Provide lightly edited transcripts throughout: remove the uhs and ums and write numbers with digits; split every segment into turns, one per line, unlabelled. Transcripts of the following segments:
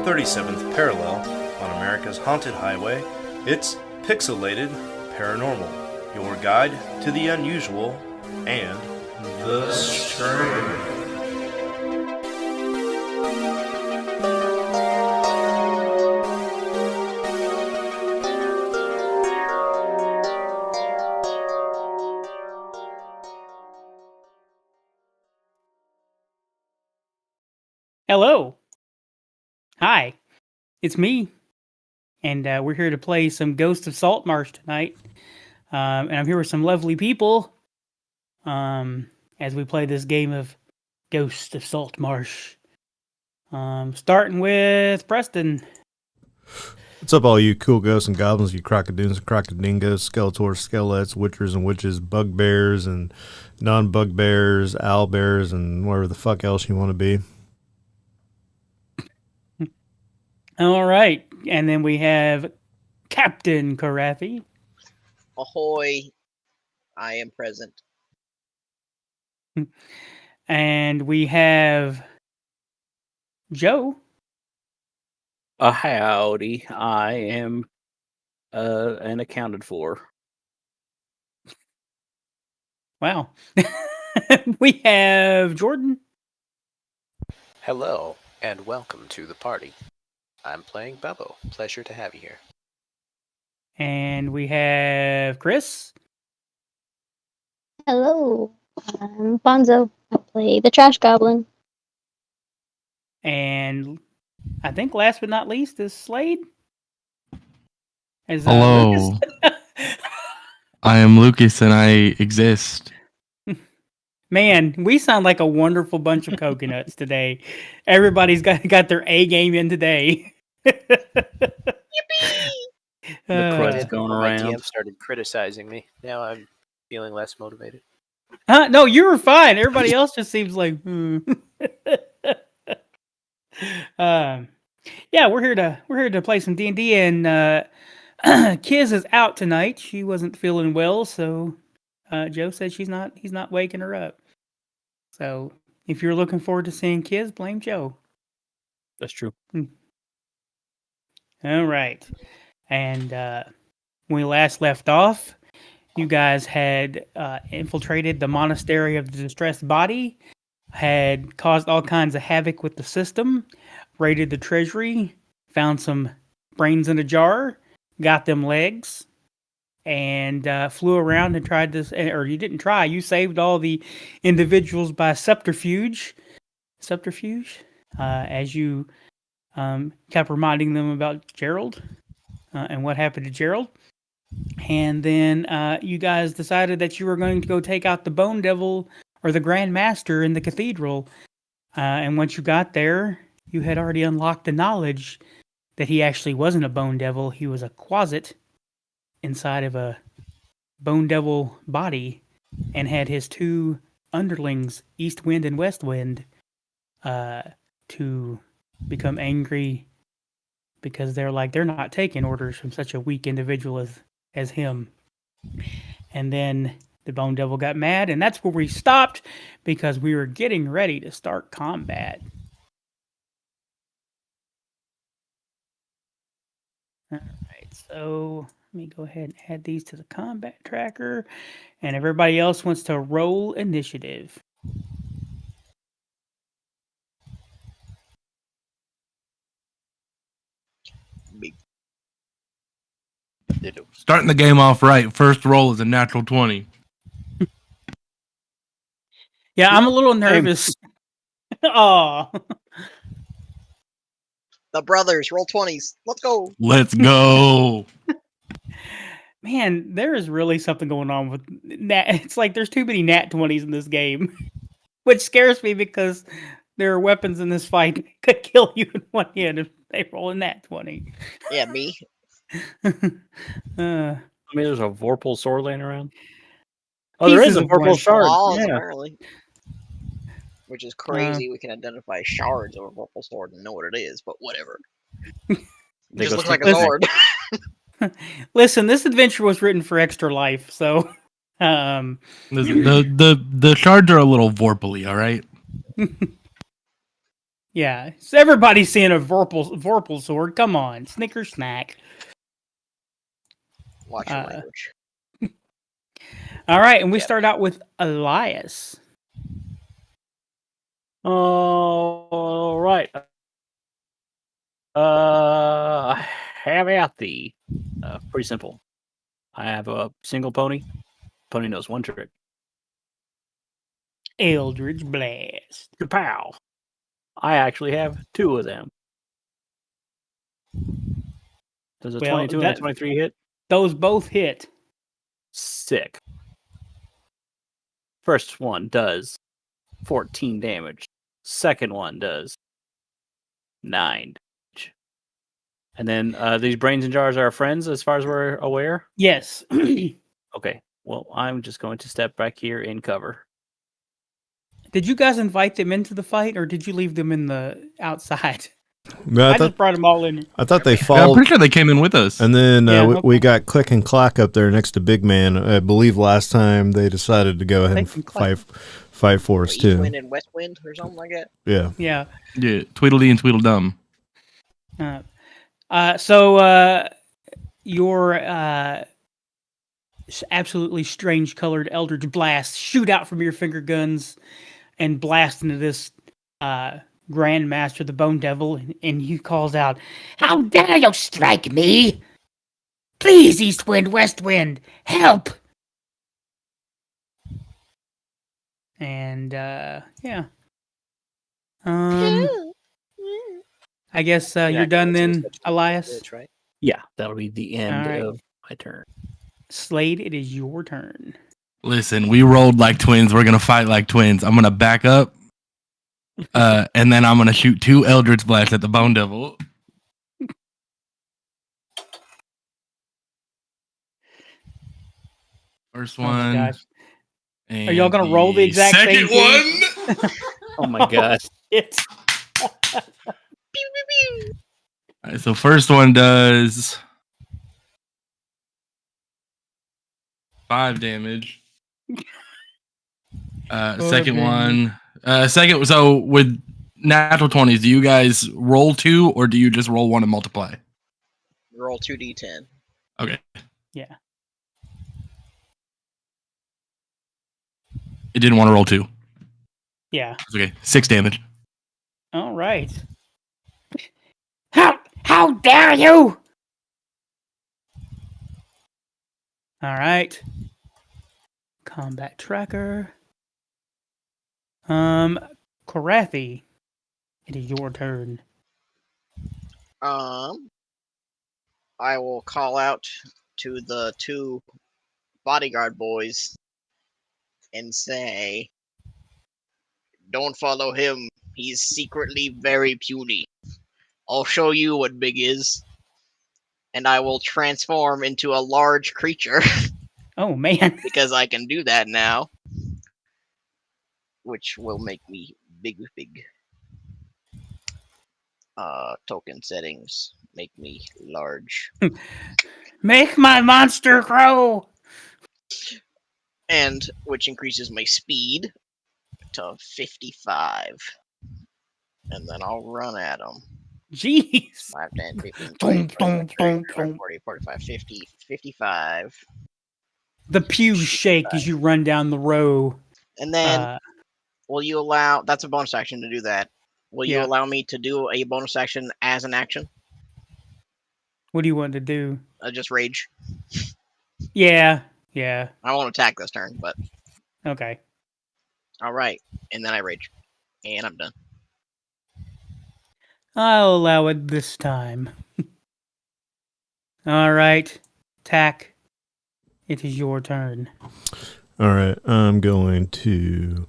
37th parallel on America's haunted highway. It's Pixelated Paranormal, your guide to the unusual and the strange.
Hello. Hi. It's me. And we're here to play some Ghost of Saltmarsh tonight. And I'm here with some lovely people as we play this game of Ghost of Saltmarsh. Starting with Preston.
What's up, all you cool ghosts and goblins, you crocodoons and crocodingos, skeletors, skelets, witchers and witches, bugbears and non-bugbears, owlbears, and whatever the fuck else you want to be.
All right. And then we have Captain Krathi.
Ahoy. I am present.
And we have Joe.
Howdy. I am and accounted for.
Wow. We have Jordan.
Hello, and welcome to the party. I'm playing Bubbo. Pleasure to have you here.
And we have Chris.
Hello, I'm Bonzo. I play the Trash Goblin.
And I think last but not least is Slade.
Hello. I am Lucas and I exist.
Man, we sound like a wonderful bunch of coconuts today. Everybody's got their A game in today.
Yippee!
The crud's going
My
around.
DM started criticizing me. Now I'm feeling less motivated.
No, you were fine. Everybody else just seems like, yeah, we're here to play some D&D, and Kiz is out tonight. She wasn't feeling well, so Joe said he's not waking her up. So if you're looking forward to seeing Kiz, blame Joe.
That's true.
All right. And when we last left off, you guys had infiltrated the Monastery of the Distressed Body, had caused all kinds of havoc with the system, raided the treasury, found some brains in a jar, got them legs, and flew around and tried this. Or you didn't try. You saved all the individuals by subterfuge, as you kept reminding them about Gerald and what happened to Gerald. And then you guys decided that you were going to go take out the Bone Devil or the Grand Master in the cathedral. And once you got there, you had already unlocked the knowledge that he actually wasn't a Bone Devil. He was a quasit inside of a Bone Devil body and had his two underlings, East Wind and West Wind, to become angry because they're not taking orders from such a weak individual as him. And then the Bone Devil got mad, and that's where we stopped because we were getting ready to start combat. All right, so let me go ahead and add these to the combat tracker, and everybody else wants to roll initiative.
Starting the game off right. First roll is a natural 20.
Yeah, I'm a little nervous. Oh,
The brothers, roll 20s. Let's go.
Let's go.
man, there is really something going on with nat. It's like there's too many nat 20s in this game, which scares me because there are weapons in this fight that could kill you in one hit if they roll a nat 20.
Yeah, me.
Uh,
I mean, there's a Vorpal sword laying around. Oh, there is
Pieces
a
of
Vorpal
wood.
shard.
Flaws,
Yeah.
apparently. Which is crazy. We can identify shards of a purple sword and know what it is, but whatever. It
They
just
go
looks like a
straight-
sword.
listen, this adventure was written for extra life, so
Listen, the shards are a little vorpally, all right?
Yeah, so everybody's seeing a Vorpal sword. Come on, snicker snack.
Watch your language.
All right, and we
Yeah.
start out with Elias.
All right. Have at thee. Pretty simple. I have a single pony. Pony knows one trick.
Eldritch Blast.
Kapow! I actually have two of them. Does a
Well,
22 and a 23 hit?
Those both hit.
Sick. First one does 14 damage. Second one does 9 damage. And then these brains and jars are our friends as far as we're aware?
Yes.
Okay. Well, I'm just going to step back here in cover.
Did you guys invite them into the fight, or did you leave them in the outside?
No,
I just brought them all in.
I thought they
Yeah, I'm
followed,
pretty sure they came in with us.
and then
Yeah,
we
okay.
got Click and Clack up there next to Big Man. I believe last time they decided to go ahead and
Click and Clack.
fight for us
East
too.
Wind and West Wind or something like that.
Yeah.
Yeah.
Yeah, Tweedledee and Tweedledum.
So your absolutely strange colored Eldritch Blast shoot out from your finger guns and blast into this Grandmaster, the Bone Devil, and he calls out, "How dare you strike me! Please, East Wind, West Wind, help!" And yeah. I guess you're done then, Elias.
Bitch, right?
Yeah, that'll be the end
All right.
of my turn.
Slade, it is your turn.
Listen, we rolled like twins. We're gonna fight like twins. I'm gonna back up, and then I'm gonna shoot 2 Eldritch Blasts at the Bone Devil. First
Oh my
one.
gosh.
And
Are y'all gonna roll the exact
second
same
one?
Oh my gosh.
It's
All right, so first one does 5 damage. Second
man.
one, so with natural 20s, do you guys roll 2 or do you just roll 1 and multiply?
Roll 2d10.
Okay.
Yeah.
It didn't want to roll 2.
Yeah.
It's okay. 6 damage.
All right. How dare you? All right. Combat tracker. Krathi, it is your turn.
I will call out to the 2 bodyguard boys and say, "Don't follow him. He's secretly very puny. I'll show you what big is." And I will transform into a large creature
Oh man.
because I can do that now, which will make me big. Token settings make me large,
Make my monster grow.
and which increases my speed to 55. And then I'll run at them.
Jeez.
5, 10, 15,
Dum,
20,
dum,
30,
dum,
40, 45, 50, 55.
The pews shake as you run down the row.
And then, will you allow... That's a bonus action to do that. Will you
Yeah.
allow me to do a bonus action as an action?
What do you want to do?
Just rage.
Yeah. Yeah.
I won't attack this turn, but...
Okay.
Alright. And then I rage. And I'm done.
I'll allow it this time. All right. Tack. It is your turn.
All right. I'm going to.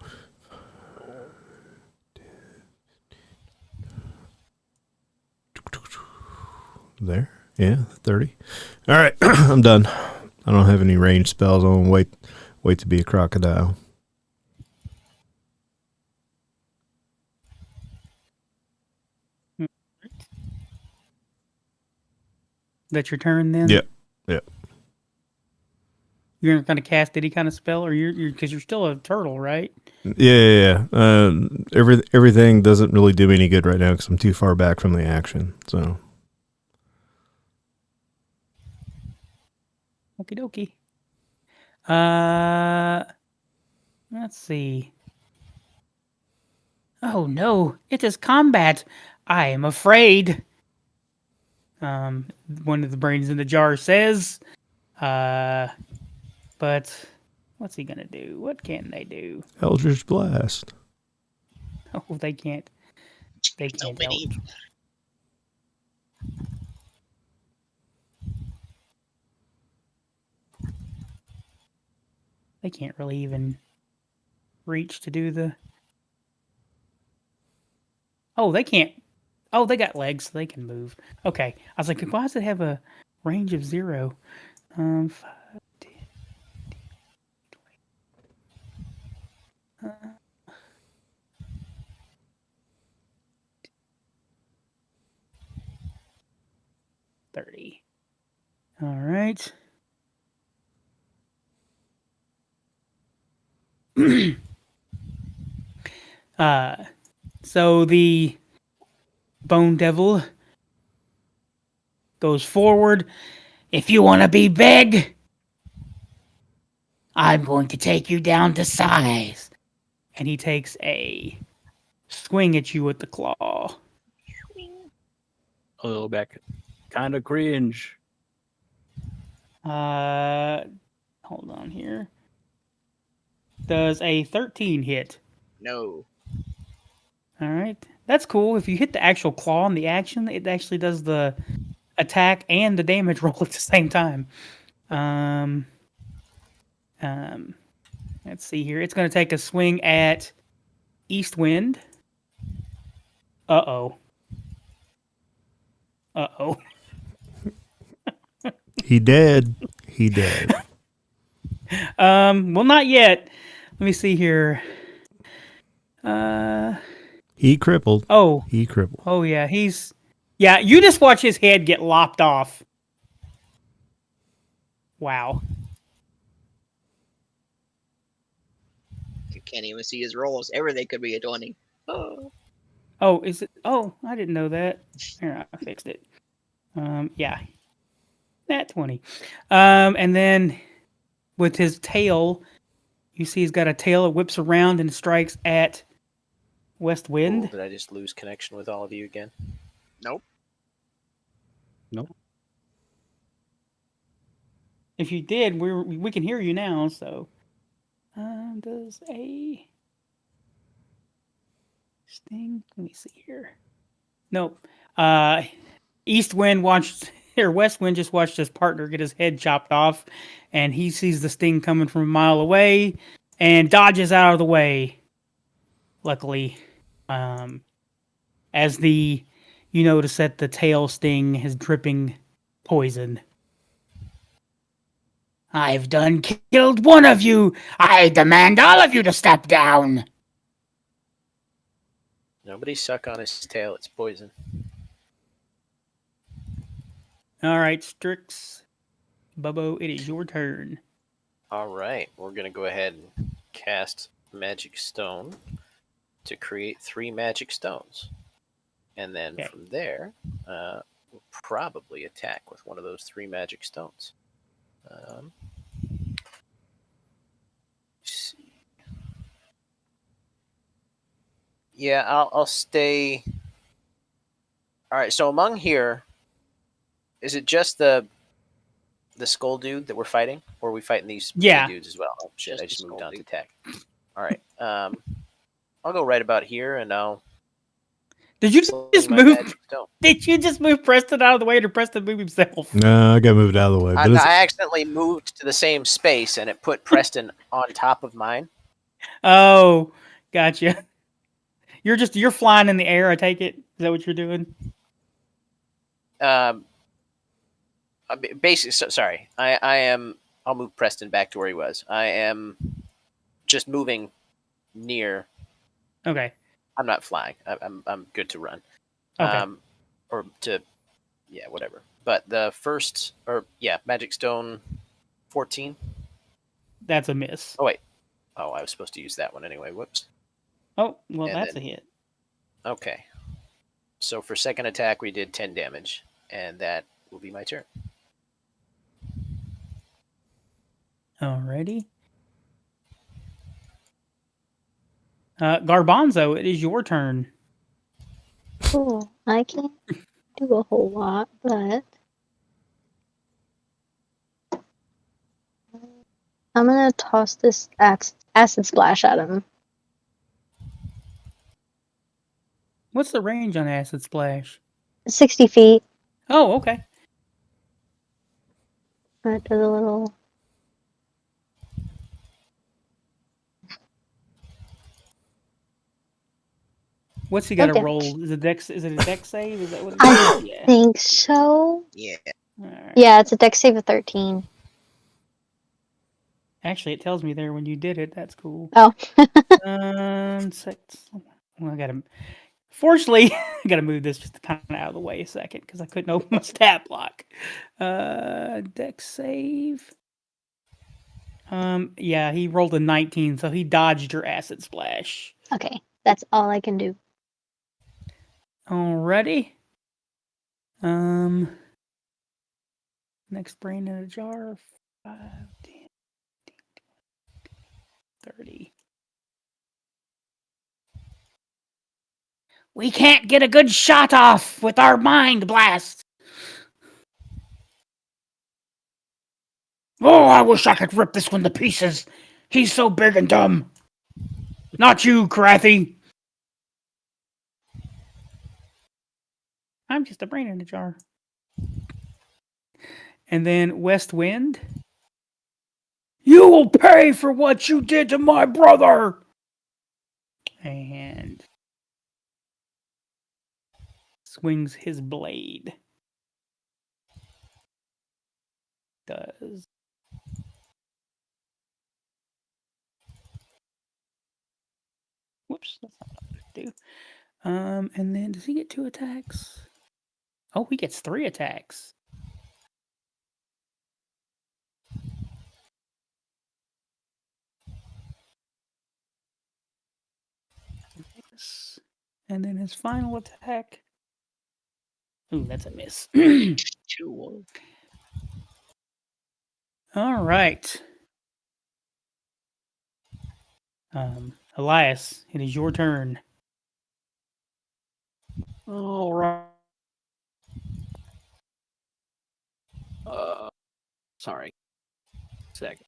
There. Yeah, 30. All right. I'm done. I don't have any range spells. I'm going to wait to be a crocodile.
That's your turn then?
Yep. Yep.
You're not going to cast any kind of spell, or you're because you're still a turtle, right?
Yeah. Everything doesn't really do me any good right now because I'm too far back from the action. So
Okie dokie. Let's see. Oh no, it is combat. I am afraid. One of the brains in the jar says. But what's he gonna do? What can they do?
Eldritch Blast.
Oh, they can't. They
So
can't
many.
help. They can't really even reach to do the. Oh, they can't. Oh, they got legs, so they can move. Okay, I was like, why does it have a range of 0? 5, 10, 20. 30. All right. So the Bone Devil goes forward. If you want to be big, I'm going to take you down to size. And he takes a swing at you with the claw.
A little back. Kind of cringe.
Hold on here. Does a 13 hit?
No.
All right. That's cool. If you hit the actual claw in the action, it actually does the attack and the damage roll at the same time. Let's see here. It's going to take a swing at Eastwind. Uh-oh. Uh-oh.
He dead. He dead.
Well, not yet. Let me see here.
He crippled.
Oh.
He crippled.
Oh, yeah. Yeah, you just watch his head get lopped off. Wow.
You can't even see his rolls. Everything could be a 20. Oh.
Oh, is it? Oh, I didn't know that. Here, I fixed it. Yeah. Nat 20. And then with his tail, you see he's got a tail. It whips around and strikes at West Wind.
Did I just lose connection with all of you again?
Nope.
Nope.
If you did, we can hear you now. So, does a sting? Let me see here. Nope. East Wind watched, or West Wind just watched his partner get his head chopped off, and he sees the sting coming from a mile away and dodges out of the way. Luckily, as you notice that the tail sting is dripping poison. I've done killed one of you. I demand all of you to step down.
Nobody suck on his tail. It's poison.
All right, Strix, Bubbo, it is your turn.
All right, we're gonna go ahead and cast Magic Stone to create 3 Magic Stones, and then
Okay.
from there, we'll probably attack with one of those 3 Magic Stones. Let's see. Yeah, I'll stay. All right, so among here, is it just the skull dude that we're fighting, or are we fighting these
Yeah.
dudes as well? Oh shit!
Just
I
the
just moved
skull
on to
dude.
attack. All right, I'll go right about here, and I'll.
Did you
sling
just
my
move?
Magic Stone.
Did you just move Preston out of the way, or did Preston move himself?
No, I got moved out of the way. But
I accidentally moved to the same space, and it put Preston on top of mine.
Oh, gotcha. You're flying in the air. I take it. Is that what you're doing?
Basically, sorry. I am. I'll move Preston back to where he was. I am just moving near.
Okay.
I'm not flying. I'm good to run.
Okay.
Or to, yeah, whatever. But the first, Magic Stone, 14.
That's a miss.
Oh, wait. Oh, I was supposed to use that one anyway. Whoops.
Oh, well,
And
that's
then-
a hit.
Okay. So for second attack, we did 10 damage, and that will be my turn.
Alrighty. Garbanzo, it is your turn.
Cool. I can't do a whole lot, but I'm gonna toss this acid splash at him.
What's the range on Acid Splash?
60 feet.
Oh, okay.
That does a little.
What's he got to
Okay.
roll? Is it a dex save? Is that what it
I
is? Yeah.
think so.
Yeah.
Alright.
Yeah, it's a dex save of 13.
Actually, it tells me there when you did it. That's cool.
Oh.
Well, I gotta. Fortunately, I gotta move this just kind of out of the way a second because I couldn't open my stat block. Dex save. Yeah, he rolled a 19, so he dodged your acid splash.
Okay, that's all I can do.
Alrighty. Next brain in a jar. 5, 10, 30. We can't get a good shot off with our mind blast. Oh, I wish I could rip this one to pieces. He's so big and dumb. Not you, Krathi. I'm just a brain in a jar. And then West Wind. You will pay for what you did to my brother. And swings his blade. Does. Whoops, that's not what I wanted to do. And then does he get 2 attacks? Oh, he gets 3 attacks. And then his final attack. Ooh, that's a miss.
2.
All right. Elias, it is your turn.
All right. Sorry. Second.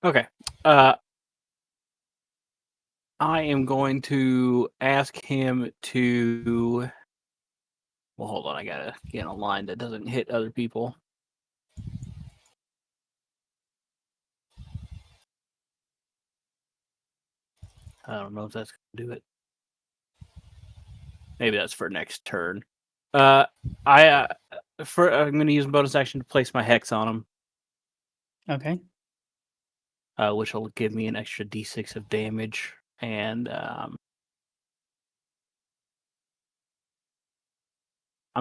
Okay. I am going to ask him to. Well, hold on. I gotta get in a line that doesn't hit other people. I don't know if that's gonna do it. Maybe that's for next turn. I'm gonna use a bonus action to place my hex on him,
Okay.
which will give me an extra d6 of damage, and I'm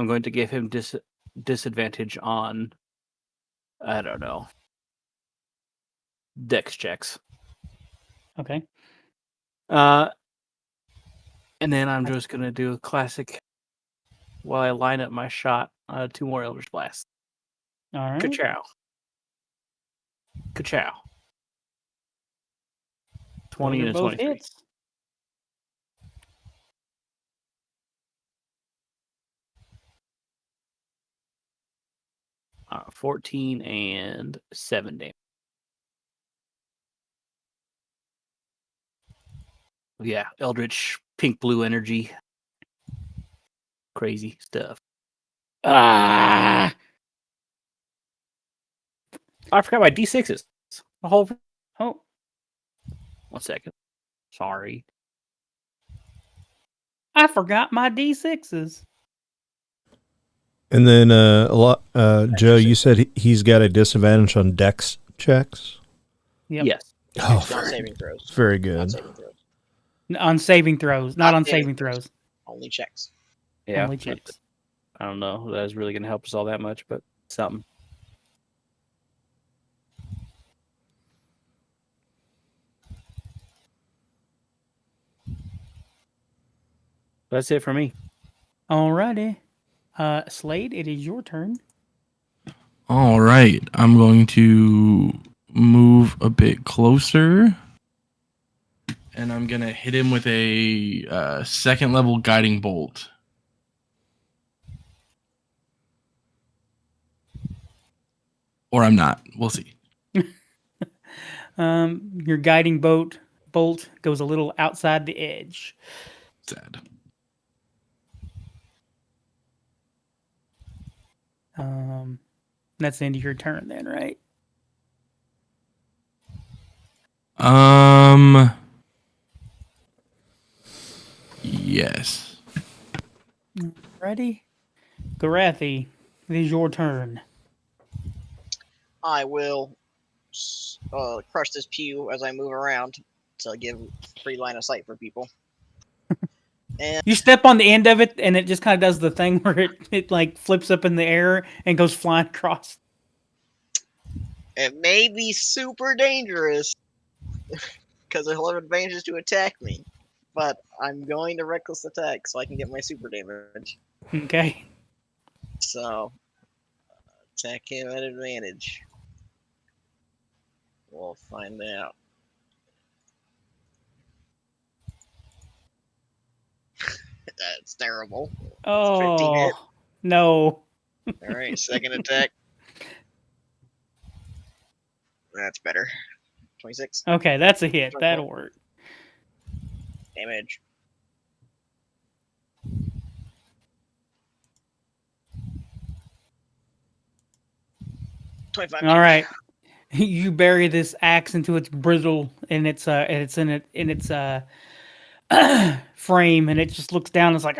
going to give him disadvantage on, I don't know, dex checks.
Okay.
And then I'm just going to do a classic while I line up my shot. 2 more Eldritch Blasts.
All right.
Ka-chow. Ka-chow. 20
Those are
and a
both
23.
hits.
14 and 7 damage. Yeah, Eldritch pink blue energy. Crazy stuff.
Ah!
I forgot my D6s. The whole.
Oh,
1 second. Sorry.
I forgot my D6s.
And then Joe, you said he's got a disadvantage on dex checks.
Yep.
Yes.
Oh,
Not
very,
saving throws.
very
Not
good.
saving throws.
On saving throws, not
Not
on
saving
saving throws.
Only checks.
Yeah.
Only checks.
I don't know if that's really going to help us all that much, but something. That's it for me.
Alrighty. Slade, it is your turn.
All right. I'm going to move a bit closer. And I'm going to hit him with a second level guiding bolt. Or I'm not. We'll see.
Your guiding bolt goes a little outside the edge.
Sad.
That's the end of your turn then, right?
Yes.
Ready? Krathi, it is your turn.
I will crush this pew as I move around to give free line of sight for people. And
You step on the end of it, and it just kind of does the thing where it like flips up in the air and goes flying across.
it may be super dangerous because he'll have advantages to attack me. But I'm going to reckless attack so I can get my super damage.
Okay.
So, attack him at advantage. We'll find out. That's terrible. 15 hit.
Oh, no.
Alright, second attack. That's better. 26
Okay, that's a hit. That'll work.
damage.
All right. You bury this axe into its brittle and its frame, and it just looks down and it's like,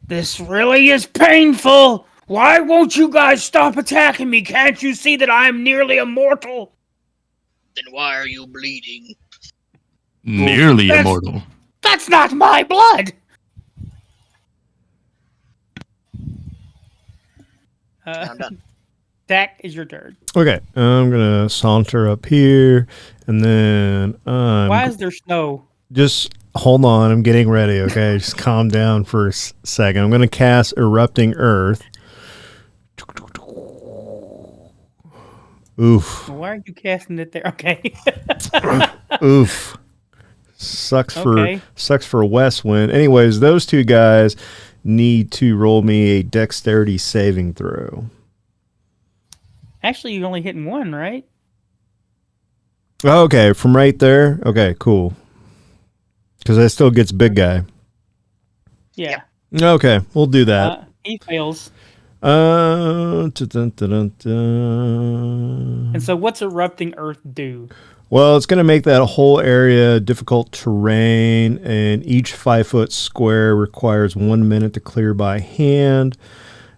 this really is painful. Why won't you guys stop attacking me? Can't you see that I'm nearly immortal?
Then why are you bleeding?
Nearly
That's-
immortal.
That's not my blood.
I'm done.
Dak, is your turn.
Okay, I'm gonna saunter up here, and then
Why is there snow?
just hold on. I'm getting ready. Okay, just calm down for a second. I'm gonna cast Erupting Earth. Oof.
Why are you casting it there? Okay.
Oof. Sucks
Okay.
for West Wind. Anyways, those two guys need to roll me a dexterity saving throw.
Actually, you're only hitting one, right?
Okay, from right there. Okay, cool. Because that still gets big guy.
Yeah.
Okay, we'll do that.
He fails.
And
And so what's Erupting Earth do?
well, it's going to make that whole area difficult terrain, and each 5-foot square requires 1 minute to clear by hand.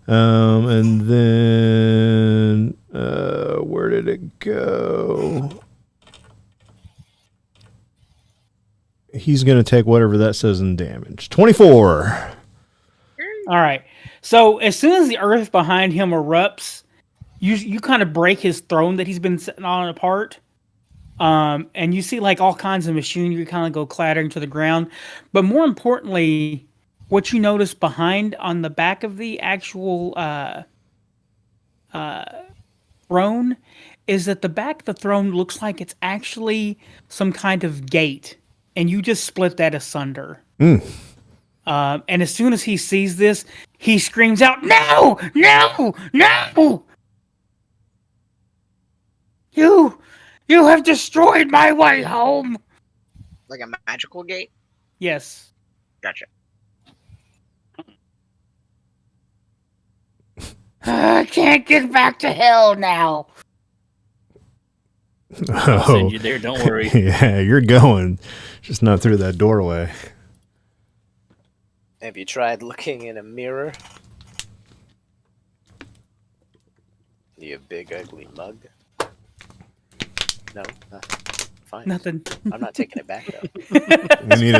And then, where did it go? He's going to take whatever that says in damage. 24.
All right. So as soon as the earth behind him erupts, you kind of break his throne that he's been sitting on apart. And you see like all kinds of machinery kind of go clattering to the ground. But more importantly, what you notice behind on the back of the actual throne is that the back of the throne looks like it's actually some kind of gate. And you just split that asunder. And as soon as he sees this, he screams out, "No! No! No! You have destroyed my way home!"
Like a magical gate?
Yes.
Gotcha.
I can't get back to hell now.
I'll send you there. Don't worry.
Yeah, you're going. Just not through that doorway.
Have you tried looking in a mirror? You big ugly mug. No. Fine.
Nothing.
I'm not taking it back though.
We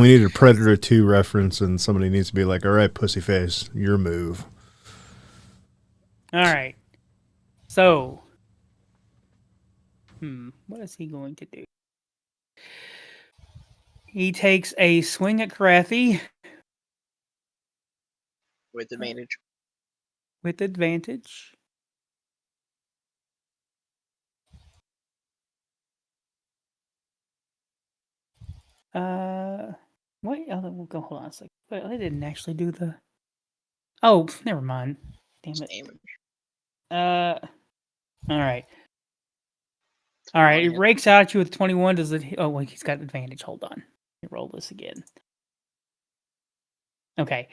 need a Predator 2 reference, and somebody needs to be like, "All right, pussyface, your move."
All right. So, what is he going to do? He takes a swing at Krathi
With advantage.
with advantage. Wait, we'll go. Hold on a second. Wait, I didn't actually do the. Oh, never mind. Damn it.
Damage.
All right. All right. It
21
rakes out at you with 21. Does it? Oh, wait, he's got advantage. Hold on. Let me roll this again. Okay.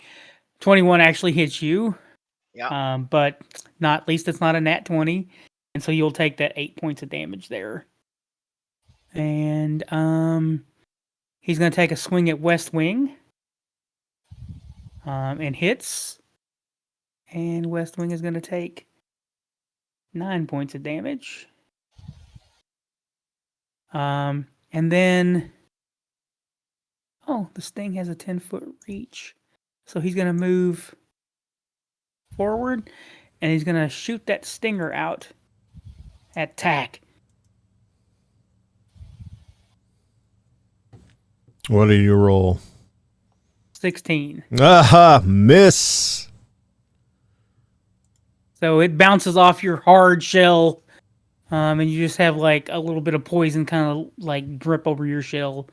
21 actually hits you.
Yeah.
But not. At least it's not a nat 20, and so you'll take that 8 points of damage there. And he's gonna take a swing at West Wing. And hits. And West Wing is gonna take 9 points of damage. And then, the Sting has a 10-foot reach, so he's gonna move forward, and he's gonna shoot that stinger out at Tack.
What do you roll?
16.
Aha, miss.
So it bounces off your hard shell, and you just have like a little bit of poison kind of like drip over your shell.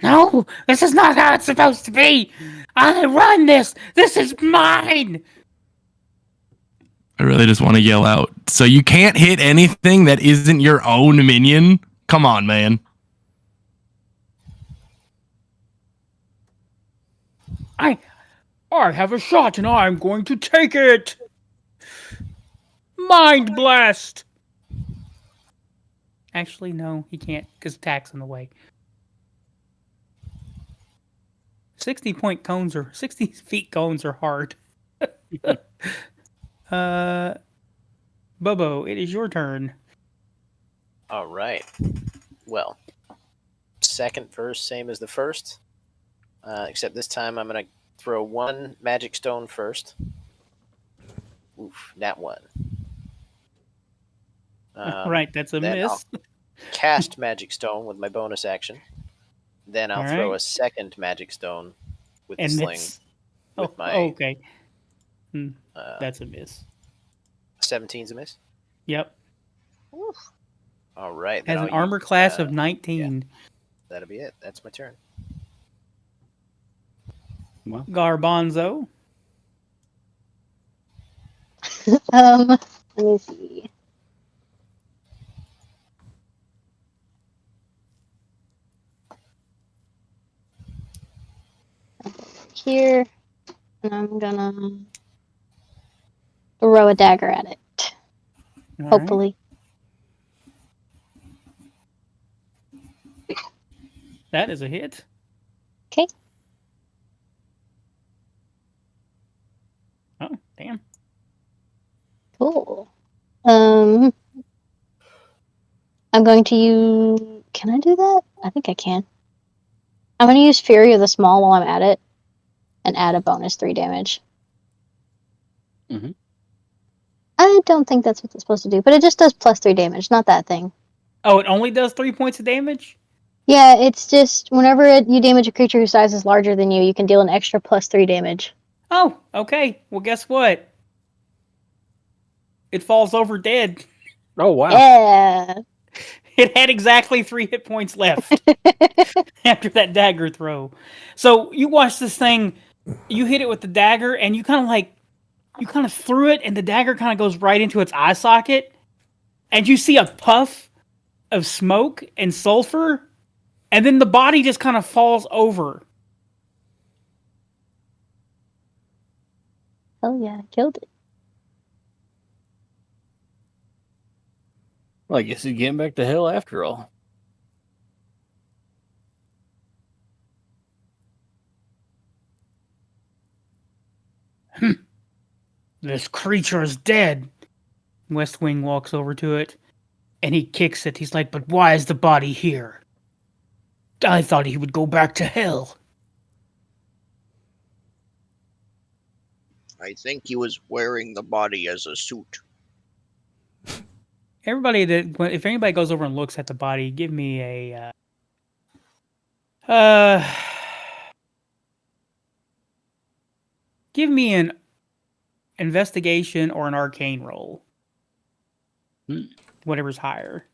No, this is not how it's supposed to be. I run this. This is mine.
I really just want to yell out. So you can't hit anything that isn't your own minion? Come on, man.
I have a shot and I'm going to take it. Mind blast. Actually, no, he can't because Tack's in the way. 60 feet cones are hard. Bobo, it is your turn.
All right. Well, second verse, same as the first. Except this time I'm going to throw one magic stone first. Oof, nat 1.
Right, that's a
then
miss.
I'll cast magic stone with my bonus action. Then I'll
All
throw
right.
a second magic stone with the
And
sling.
miss.
With my
okay. That's a miss.
17's a miss.
Yep.
All right.
Has
then
an
I'll
armor
use,
class of 19.
That'll be it. That's my turn.
Garbanzo.
Let me see. Here, and I'm gonna throw a dagger at it.
All right.
Hopefully.
That is a hit.
Okay.
Oh, damn.
Cool. I'm going to use. Can I do that? I think I can. I'm going to use Fury of the Small while I'm at it, and add a bonus 3 damage.
Mhm.
I don't think that's what it's supposed to do, but it just does plus 3 damage, not that thing.
Oh, it only does 3 points of damage?
Yeah, it's just whenever you damage a creature whose size is larger than you, you can deal an extra plus 3 damage.
Oh, okay. Well, guess what? It falls over dead.
Oh, wow.
Yeah.
It had exactly 3 hit points left after that dagger throw. So you watch this thing, you hit it with the dagger, and you kind of threw it, and the dagger kind of goes right into its eye socket, and you see a puff of smoke and sulfur, and then the body just kind of falls over.
Oh yeah, I killed it.
Well, I guess he's getting back to hell after all.
This creature is dead. West Wing walks over to it. And he kicks it. He's like, but why is the body here? I thought he would go back to hell.
I think he was wearing the body as a suit.
Everybody if anybody goes over and looks at the body, give me a give me an investigation or an arcane roll. Whatever's higher.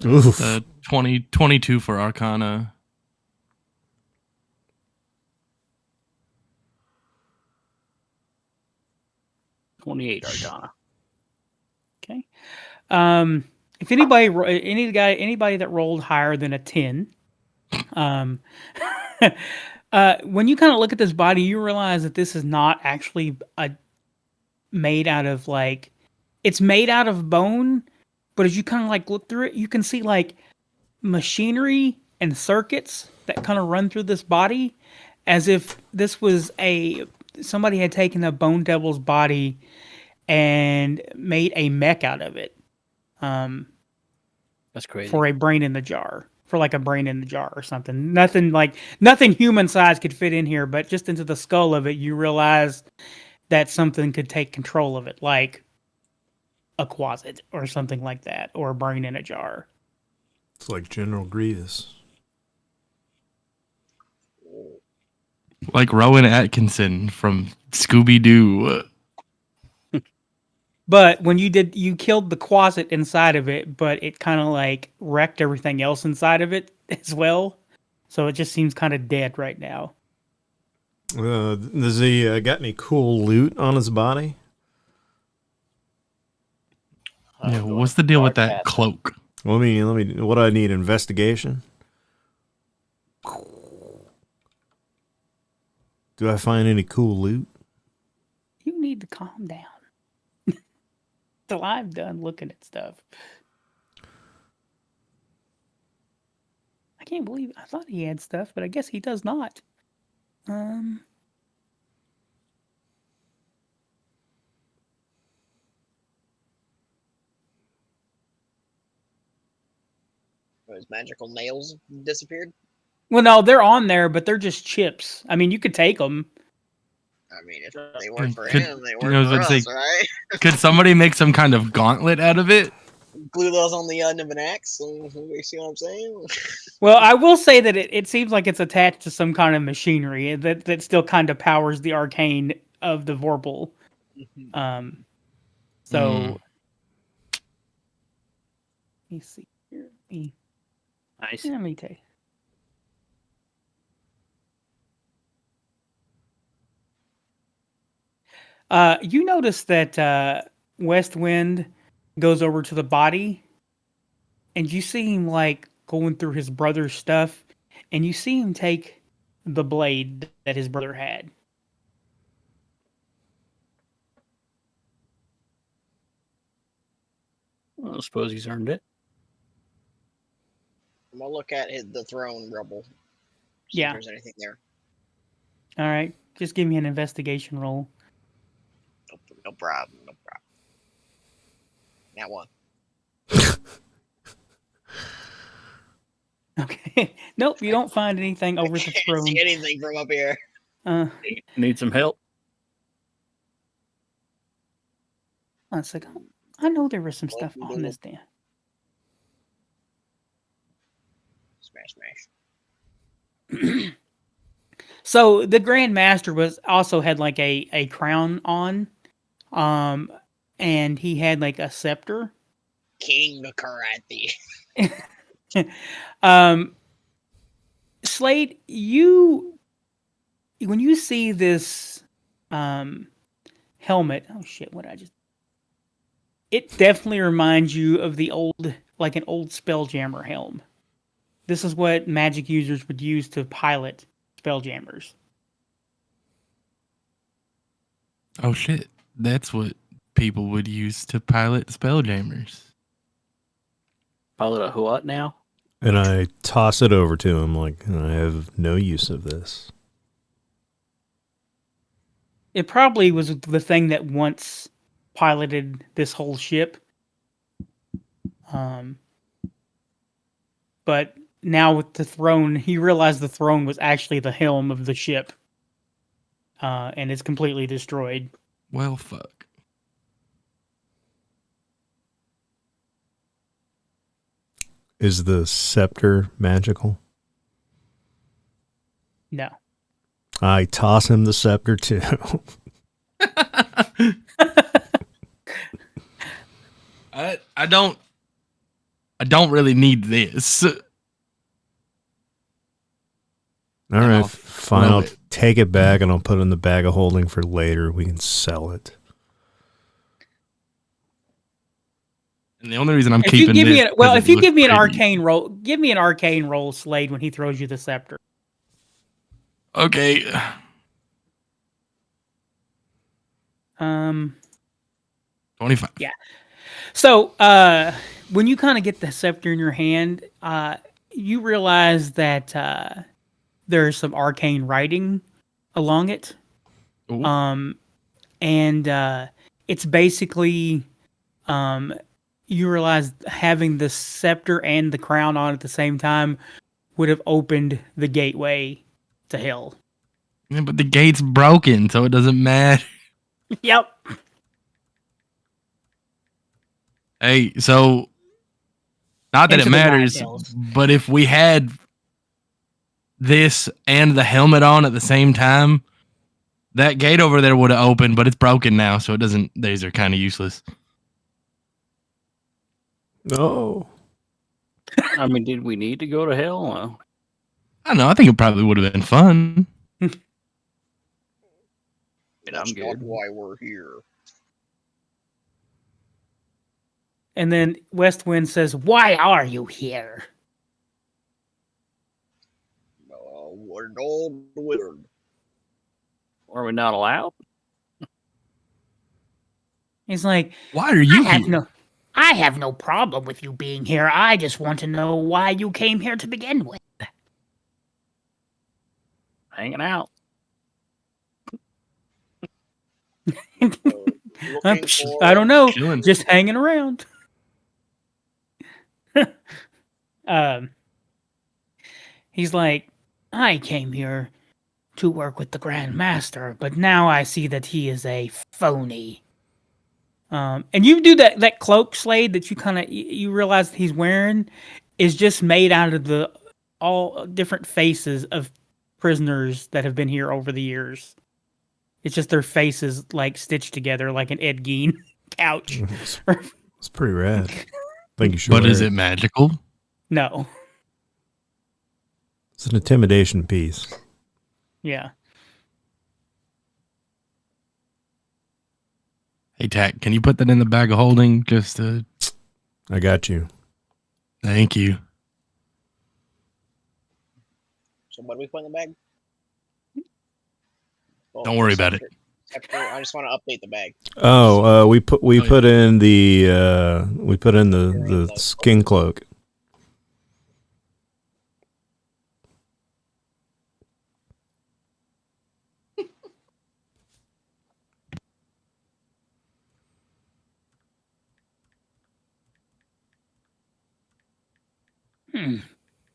Oof.
22 for Arcana.
$28 Arcana.
Okay. If anybody that rolled higher than a 10, when you kind of look at this body, you realize that this is not actually made out of like, it's made out of bone, but as you kind of like look through it, you can see like machinery and circuits that kind of run through this body, as if this was somebody had taken a bone devil's body and made a mech out of it.
That's crazy.
For a brain in the jar. For like a brain in the jar or something. Nothing human size could fit in here, but just into the skull of it, you realize that something could take control of it, like a closet or something like that, or a brain in a jar.
It's like General Grievous.
Like Rowan Atkinson from Scooby-Doo.
But when you killed the closet inside of it, but it kind of like wrecked everything else inside of it as well. So it just seems kind of dead right now.
Does he got any cool loot on his body?
Yeah, what's the deal with that cloak?
Let me. What do I need? Investigation. Do I find any cool loot?
You need to calm down. Till I'm done looking at stuff. I can't believe I thought he had stuff, but I guess he does not.
His magical nails disappeared.
Well, no, they're on there, but they're just chips. I mean, you could take them.
I mean, if they work for
Could-
him, they
I
work
was
for
about to
us,
say-
right?
Could somebody make some kind of gauntlet out of it?
Glue those on the end of an axe. You see what I'm saying?
Well, I will say that it seems like it's attached to some kind of machinery that still kind of powers the arcane of the Vorpal. So let me see here.
Nice.
Let me take. You notice that West Wind goes over to the body, and you see him like going through his brother's stuff, and you see him take the blade that his brother had.
I suppose he's earned it.
I'm gonna look at the throne rubble. See
Yeah.
if there's anything there.
All right, just give me an investigation roll.
No problem. No problem. That one.
Okay. Nope, you don't find anything over the
Can't
throne.
see anything from up here.
Need some help?
One second. I know there was some stuff on this damn.
Smash, smash.
So the Grand Master also had like a crown on, and he had like a scepter.
King Krathi.
Slade, when you see this helmet, oh shit, it definitely reminds you of an old Spelljammer helm. This is what magic users would use to pilot Spelljammers.
Oh shit, that's what people would use to pilot Spelljammers.
Pilot a what now?
And I toss it over to him like, I have no use of this.
It probably was the thing that once piloted this whole ship, But now with the throne, he realized the throne was actually the helm of the ship, and it's completely destroyed.
Well, fuck.
Is the scepter magical?
No.
I toss him the scepter too.
I don't really need this.
All right,
I'll
fine.
throw
I'll
it.
take it back and I'll put it in the bag of holding for later. We can sell it.
And the only reason I'm
If you
keeping
give me
this
if you
looks
give me an
pretty.
arcane roll, give me an arcane roll, Slade, when he throws you the scepter.
Okay. 25.
Yeah. So, when you kind of get the scepter in your hand, you realize that there's some arcane writing along it.
Ooh.
And it's basically, you realize having the scepter and the crown on at the same time would have opened the gateway to hell.
Yeah, but the gate's broken, so it doesn't matter.
Yep.
Hey, so not that
Into
it
the Nine
matters,
Hells.
but if we had this and the helmet on at the same time, that gate over there would have opened, but it's broken now, so it doesn't. These are kind of useless.
No.
I mean, did we need to go to hell?
I don't know. I think it probably would have been fun.
That's
I'm
not
good.
why we're here.
And then Westwind says, "Why are you here?"
We're an old wizard.
Are we not allowed?
He's like,
Why are you
I
here?
have no problem with you being here. I just want to know why you came here to begin with.
Hanging out.
I don't know.
Chilling.
Just hanging around. He's like, I came here to work with the Grand Master, but now I see that he is a phony. And you do that cloak, Slade, that you kind of you realize that he's wearing is just made out of the all different faces of prisoners that have been here over the years. It's just their faces like stitched together like an Ed Gein couch.
It's pretty rad. Think you should.
But
wear
is it magical?
No.
It's an intimidation piece.
Yeah.
Hey, Tack, can you put that in the bag of holding? Just
I got you.
thank you.
So what do we put in the bag? Well,
Don't worry about it.
I just want to update the bag.
Oh, we put
yeah.
in the skin cloak.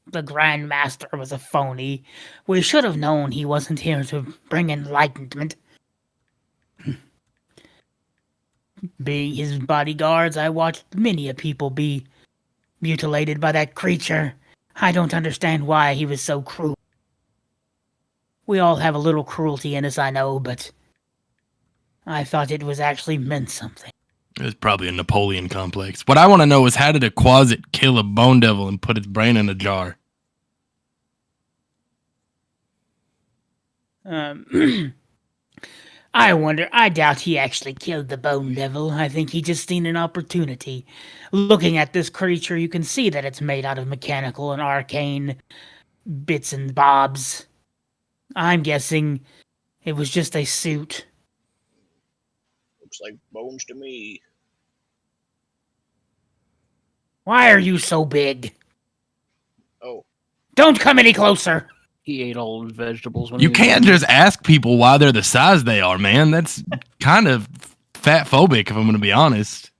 The Grand Master was a phony. We should have known he wasn't here to bring enlightenment. Being his bodyguards, I watched many a people be mutilated by that creature. I don't understand why he was so cruel. We all have a little cruelty in us, I know, but I thought it was actually meant something.
It's probably a Napoleon complex. What I want to know is how did a Quasit kill a bone devil and put its brain in a jar?
I wonder. I doubt he actually killed the Bone Devil. I think he just seen an opportunity. Looking at this creature, you can see that it's made out of mechanical and arcane bits and bobs. I'm guessing it was just a suit.
Looks like bones to me.
Why are you so big?
Oh,
Don't come any closer.
He ate all his vegetables. When
You
he was
can't
young.
just ask people why they're the size they are, man. That's kind of fat phobic, if I'm going to be honest.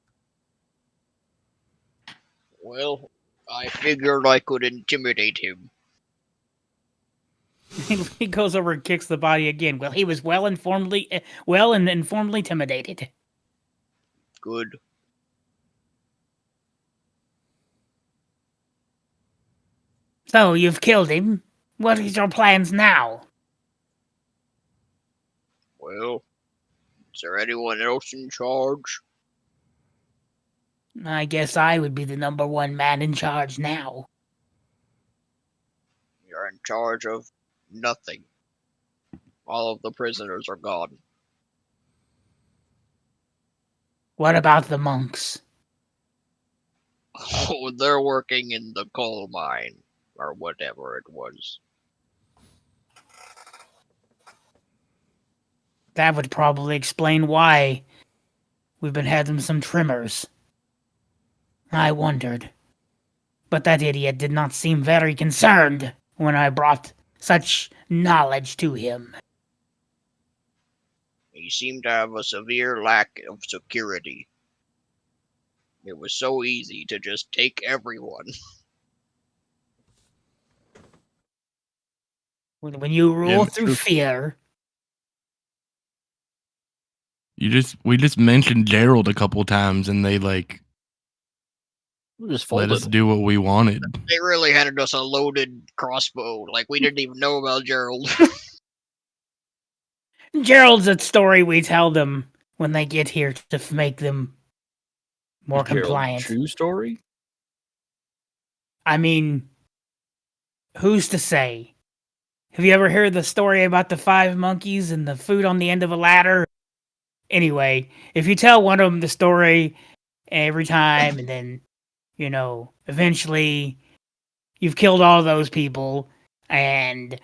Well, I figured I could intimidate him.
He goes over and kicks the body again. Well, he was well and informally intimidated.
Good.
So you've killed him. What is your plans now?
Well, is there anyone else in charge?
I guess I would be the number one man in charge now.
You're in charge of nothing. All of the prisoners are gone.
What about the monks?
Oh, they're working in the coal mine, or whatever it was.
That would probably explain why we've been having some tremors. I wondered. But that idiot did not seem very concerned when I brought such knowledge to him.
He seemed to have a severe lack of security. It was so easy to just take everyone.
When you rule through
true.
fear,
We just mentioned Gerald a couple times, and they
We just
let us
folded.
do what we wanted.
They really handed us a loaded crossbow. Like, we didn't even know about Gerald.
Gerald's a story we tell them when they get here to make them more
Is Gerald
compliant.
True story.
I mean, who's to say? Have you ever heard the story about the 5 monkeys and the food on the end of a ladder? Anyway, if you tell one of them the story every time and then, eventually you've killed all those people and,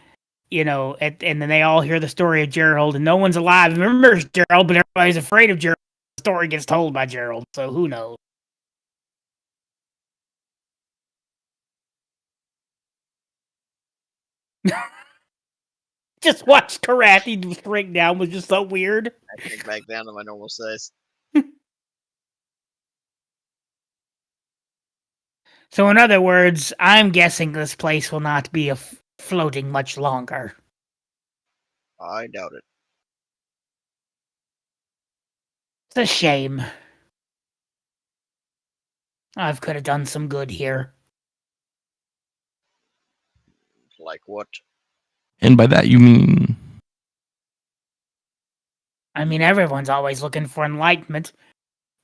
and then they all hear the story of Gerald and no one's alive and remembers Gerald, but everybody's afraid of Gerald. The story gets told by Gerald, so who knows? Just watch Krathi shrink down was just so weird.
I shrink back down to my normal size.
So in other words, I'm guessing this place will not be floating much longer.
I doubt it.
It's a shame. I could have done some good here.
Like what?
And by that you mean
I mean, everyone's always looking for enlightenment.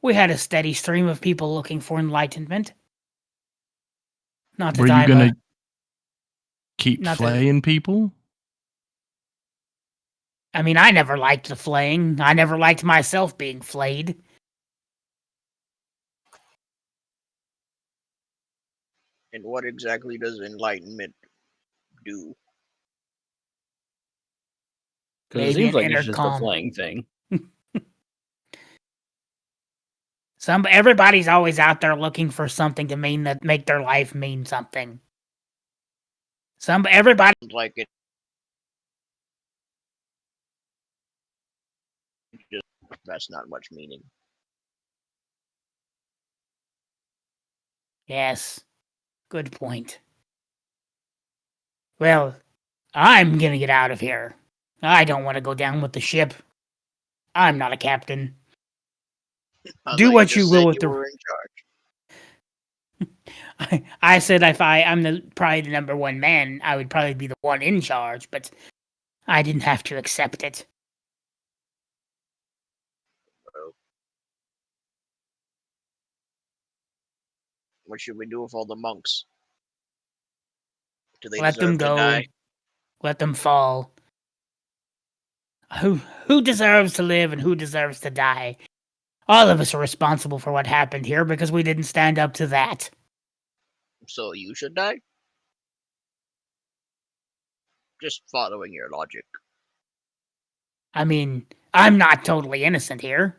We had a steady stream of people looking for enlightenment. Not
were
that
you gonna
I'm
keep
not that-
flaying people?
I mean, I never liked the flaying. I never liked myself being flayed.
And what exactly does enlightenment do?
Because it
Maybe
seems
an
like it's just a
intercom.
flaying thing.
Everybody's always out there looking for something to make their life mean something. Everybody
Like it just, that's not much meaning.
Yes. Good point. Well, I'm gonna get out of here. I don't want to go down with the ship. I'm not a captain.
I
Do
thought
what
just
you will
said
with
you
the-
were in charge.
I said if I'm probably the number one man, I would probably be the one in charge, but I didn't have to accept it.
What should we do with all the monks? Do they
Let them
deserve to
go.
die?
Let them fall. Who deserves to live and who deserves to die? All of us are responsible for what happened here because we didn't stand up to that.
So you should die? Just following your logic.
I mean, I'm not totally innocent here.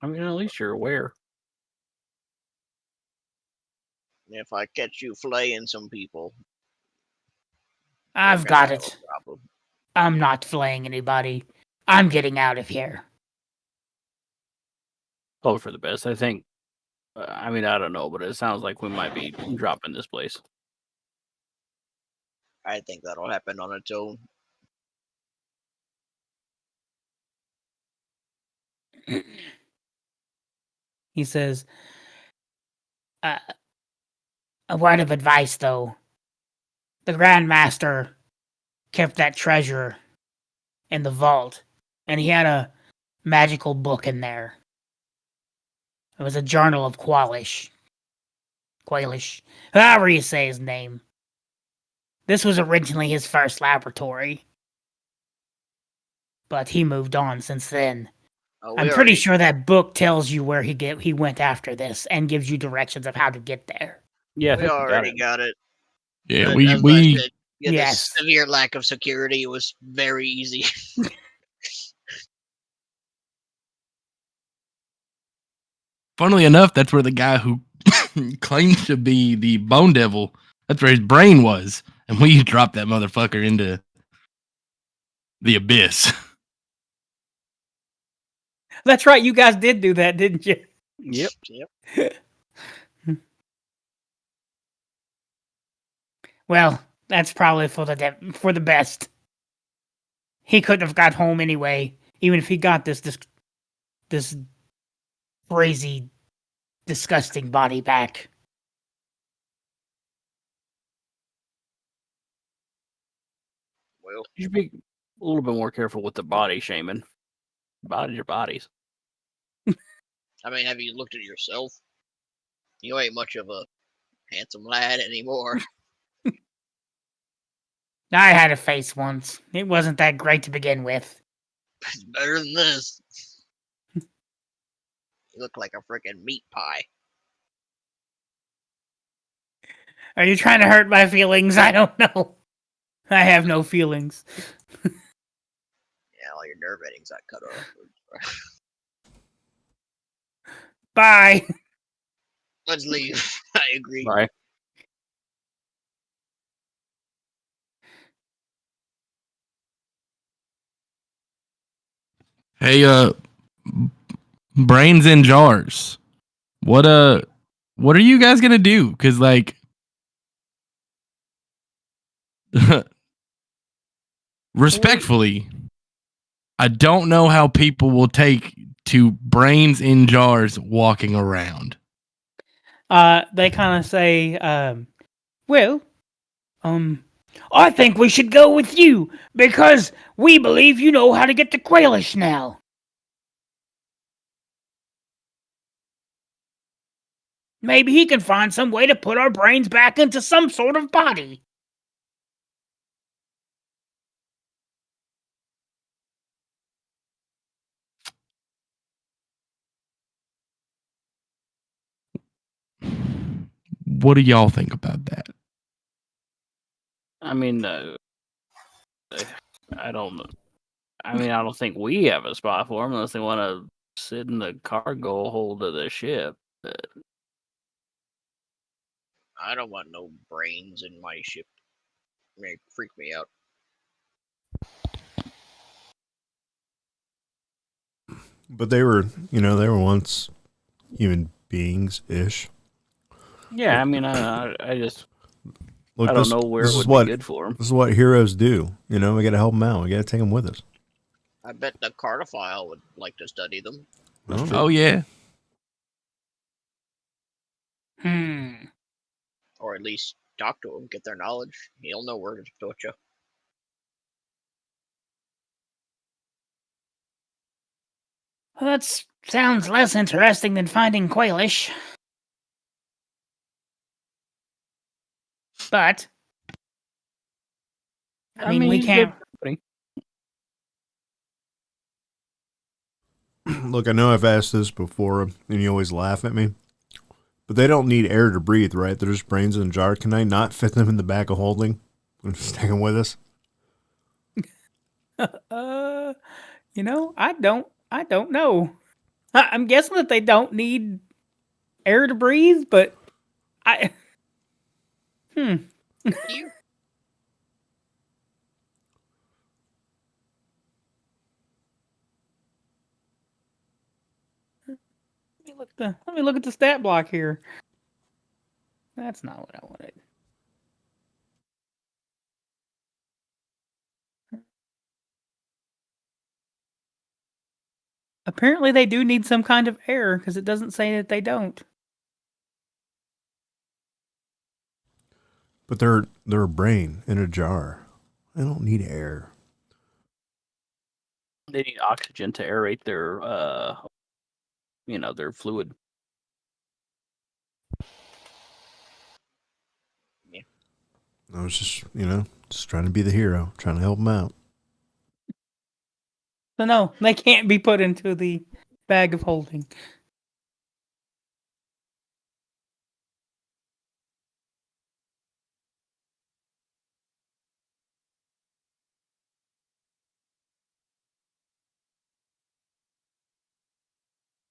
I mean, at least you're aware.
If I catch you flaying some people,
I've
we're
got
gonna have
it.
a problem.
I'm not flaying anybody. I'm getting out of here.
Probably for the best. I think I mean, I don't know, but it sounds like we might be dropping this place.
I think that'll happen on its own.
He says, uh, a word of advice, though. The Grandmaster kept that treasure in the vault, and he had a magical book in there. It was a journal of Qualish. However you say his name. This was originally his first laboratory. But he moved on since then.
Oh,
I'm pretty sure that book tells you where he went after this and gives you directions of how to get there.
Yeah, I
we
think we got
already
it.
got it.
Yeah,
As I
we
said,
Yes.
The severe lack of security was very easy.
funnily enough, that's where the guy who claims to be the Bone Devil, that's where his brain was, and we dropped that motherfucker into the abyss.
That's right, you guys did do that, didn't you?
Yep.
Yep.
Well, that's probably for the best. He couldn't have got home anyway, even if he got this crazy, disgusting body back.
Well,
You should be a little bit more careful with the body shaming. Bodies are bodies.
I mean, have you looked at yourself? You ain't much of a handsome lad anymore.
I had a face once. It wasn't that great to begin with.
It's better than this. You look like a freaking meat pie.
Are you trying to hurt my feelings? I don't know. I have no feelings.
Yeah, all your nerve endings got cut off.
Bye.
Let's leave. I agree.
Right.
Hey, brains in jars. What are you guys gonna do? Cause like respectfully, I don't know how people will take to brains in jars walking around.
They kind of say, well, I think we should go with you because we believe you know how to get to Quailish now. Maybe he can find some way to put our brains back into some sort of body.
What do y'all think about that?
I mean, I don't know. I mean, I don't think we have a spot for them unless they want to sit in the cargo hold of the ship.
I don't want no brains in my ship. They freak me out.
But they were once human beings ish.
Yeah, I mean, I just
Look,
I don't know where it would be good for them.
This is what heroes do. We got to help them out. We got to take them with us.
I bet the Cardophile would like to study them.
Oh yeah.
Or at least talk to them, get their knowledge. He'll know where to touch you.
Well, that sounds less interesting than finding Quailish. But I mean, we
he's
can't.
good company.
Look, I know I've asked this before, and you always laugh at me. But they don't need air to breathe, right? They're just brains in a jar. Can I not fit them in the back of holding and just take them with us?
I don't know. I'm guessing that they don't need air to breathe, but Let me look at the stat block here. That's not what I wanted. Apparently, they do need some kind of air because it doesn't say that they don't.
But they're a brain in a jar. They don't need air.
They need oxygen to aerate their, their fluid.
I was just, just trying to be the hero, trying to help them out.
So no, they can't be put into the bag of holding.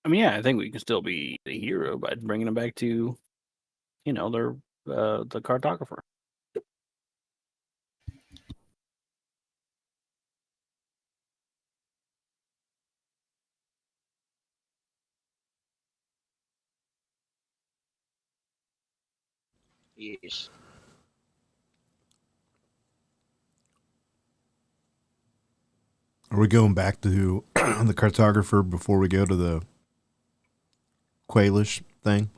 I mean, yeah, I think we can still be the hero by bringing them back to, their the cartographer.
Yes.
Are we going back to the cartographer before we go to the Quailish thing?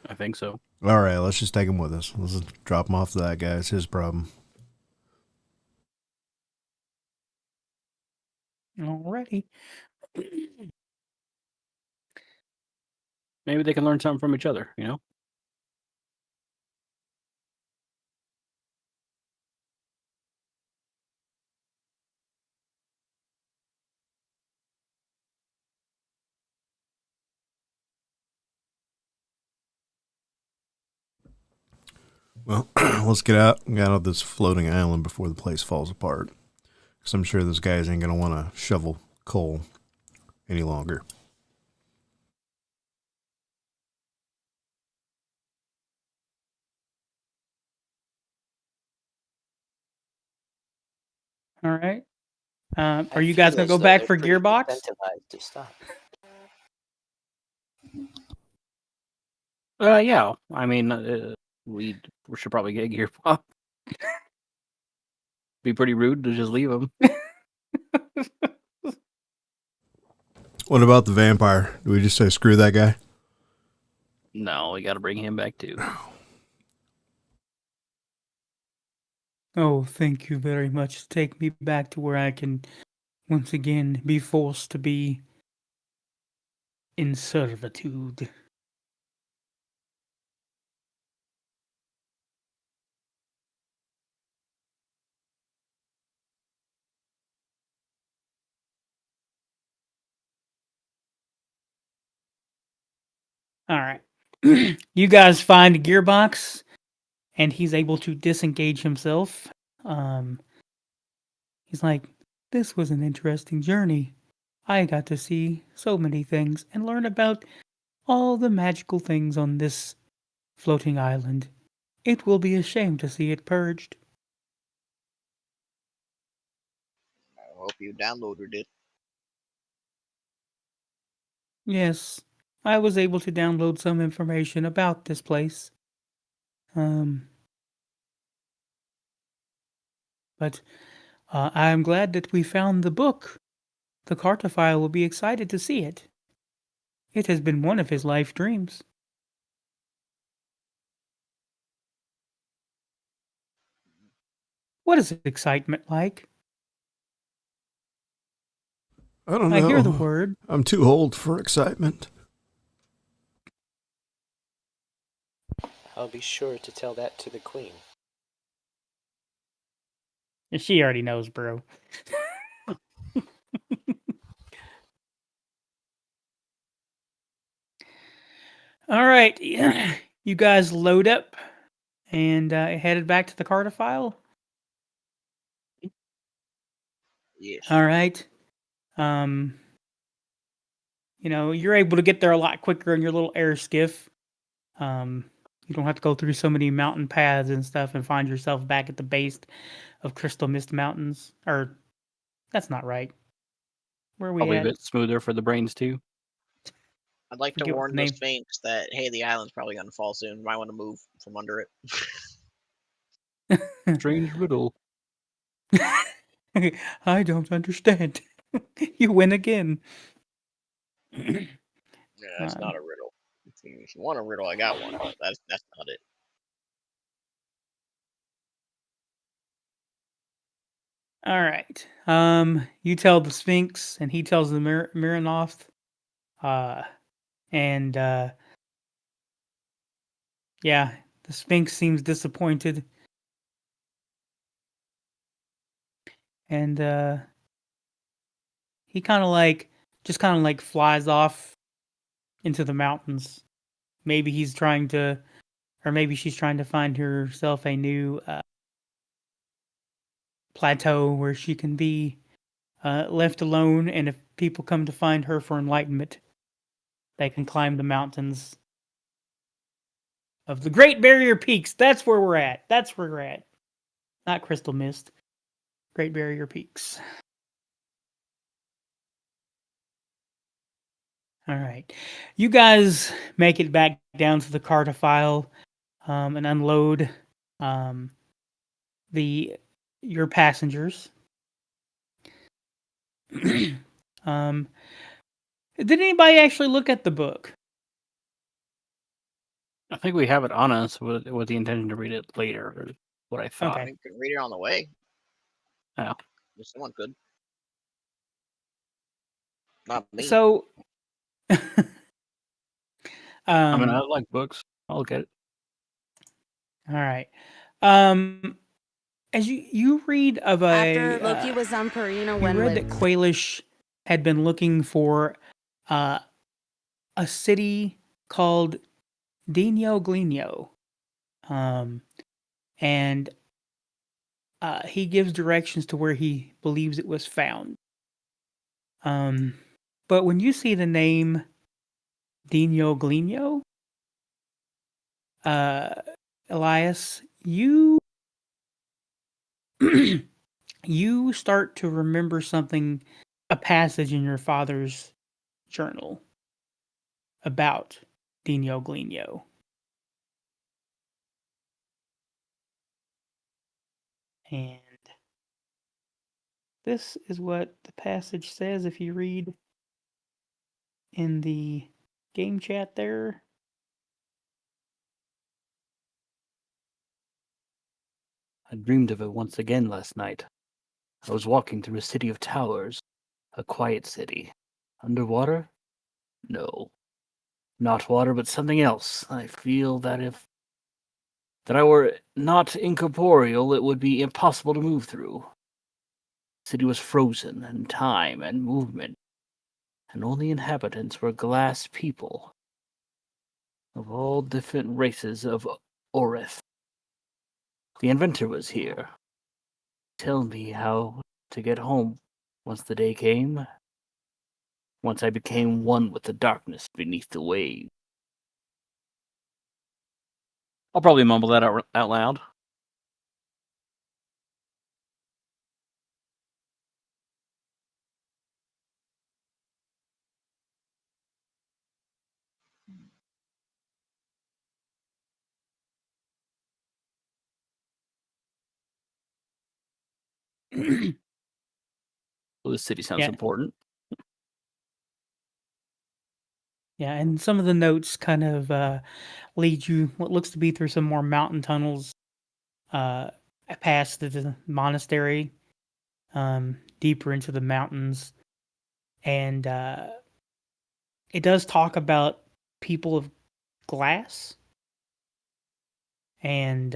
I think so.
All right, let's just take him with us. Let's just drop him off to that guy. It's his problem.
Alrighty.
Maybe they can learn something from each other,
Well, let's get out of this floating island before the place falls apart. Because I'm sure those guys ain't going to want to shovel coal any longer.
All right.
I
Are you guys
feel
gonna
as
go
though
back
they're
for
pretty
gearbox?
incentivized to stop.
Yeah. I mean, we should probably get gear pop. Be pretty rude to just leave them.
What about the vampire? Do we just say screw that guy?
No, we got to bring him back too.
Oh, thank you very much. Take me back to where I can once again be forced to be in servitude. All right. You guys find a gearbox, and he's able to disengage himself. He's like, this was an interesting journey. I got to see so many things and learn about all the magical things on this floating island. It will be a shame to see it purged.
I hope you downloaded it.
Yes, I was able to download some information about this place. But I'm glad that we found the book. The cartophile will be excited to see it. It has been one of his life dreams. What is excitement like?
I don't know.
I hear the word.
I'm too old for excitement.
I'll be sure to tell that to the queen.
She already knows, bro. All right. You guys load up and headed back to the cartophile.
Yes.
All right. You're able to get there a lot quicker in your little air skiff. You don't have to go through so many mountain paths and stuff and find yourself back at the base of Crystal Mist Mountains. Or, that's not right. Where are we
Probably a
at?
bit smoother for the brains too.
I'd like to
Forget what
warn
the
the
name.
Sphinx that, hey, the island's probably going to fall soon. You might want to move from under it.
Strange riddle.
I don't understand. You win again.
Yeah, that's not a riddle. If you want a riddle, I got one. But that's not it.
All right. You tell the Sphinx, and he tells the Miranoth. And yeah, the Sphinx seems disappointed, and he kind of like flies off into the mountains. Maybe he's trying to, or maybe she's trying to find herself a new plateau where she can be left alone, and if people come to find her for enlightenment, they can climb the mountains of the Great Barrier Peaks. That's where we're at. That's where we're at. Not Crystal Mist. Great Barrier Peaks. All right. You guys make it back down to the Cartophile and unload your passengers. Did anybody actually look at the book?
I think we have it on us with the intention to read it later. Is what I thought.
Okay.
You can read it on the way.
Yeah.
If someone could. Not me.
So,
I mean, I like books. I'll look at it.
all right. As you read of
After Loki was on Purina,
you
when
read that Quailish had been looking for a city called Dino Glino. And he gives directions to where he believes it was found. But when you see the name Dino Glino, Elias, you you start to remember something, a passage in your father's journal about Dino Glino. And this is what the passage says if you read in the game chat there.
I dreamed of it once again last night. I was walking through a city of towers, a quiet city. Underwater? No. Not water, but something else. I feel that if I were not incorporeal, it would be impossible to move through. The city was frozen in time and movement, and all the inhabitants were glass people of all different races of Orith. The inventor was here. Tell me how to get home once the day came. Once I became one with the darkness beneath the waves. I'll probably mumble that out loud. Well, this city sounds
Yeah.
important.
Yeah, and some of the notes kind of lead you what looks to be through some more mountain tunnels past the monastery, deeper into the mountains. And it does talk about people of glass. And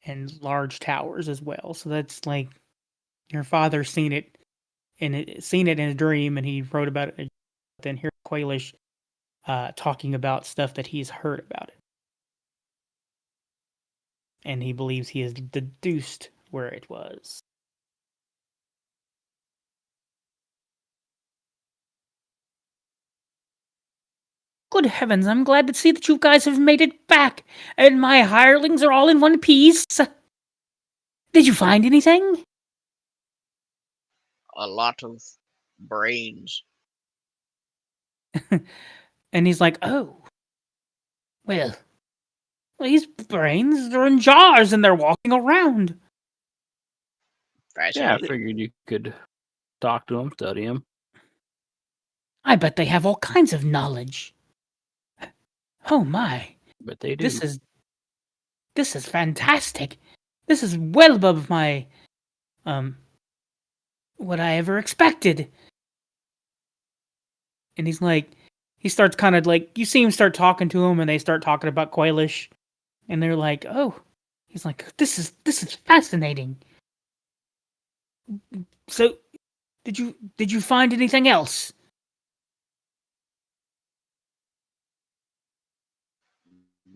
and large towers as well. So that's like your father seen it in a dream, and he wrote about it. Then here's Quailish talking about stuff that he's heard about it, and he believes he has deduced where it was. Good heavens, I'm glad to see that you guys have made it back, and my hirelings are all in one piece. Did you find anything?
A lot of brains.
And he's like, oh. Well, these brains are in jars and they're walking around.
Yeah, I
Fascinating.
figured you could talk to him, study him.
I bet they have all kinds of knowledge. Oh my.
But they do.
This is fantastic. This is well above my what I ever expected. And he's like, he starts kind of like, you see him start talking to him, and they start talking about Quailish, and they're like, oh, he's like, this is fascinating. So, did you find anything else?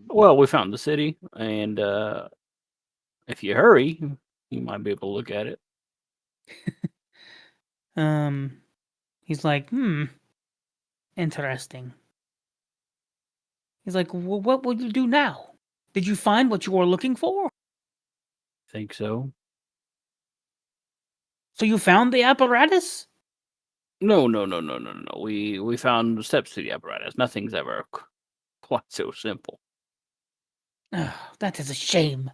Well, we found the city, and if you hurry, you might be able to look at it.
He's like, interesting. He's like, well, what will you do now? Did you find what you were looking for?
Think so?
So you found the apparatus?
No. We found the steps to the apparatus. Nothing's ever quite so simple.
Oh, that is a shame.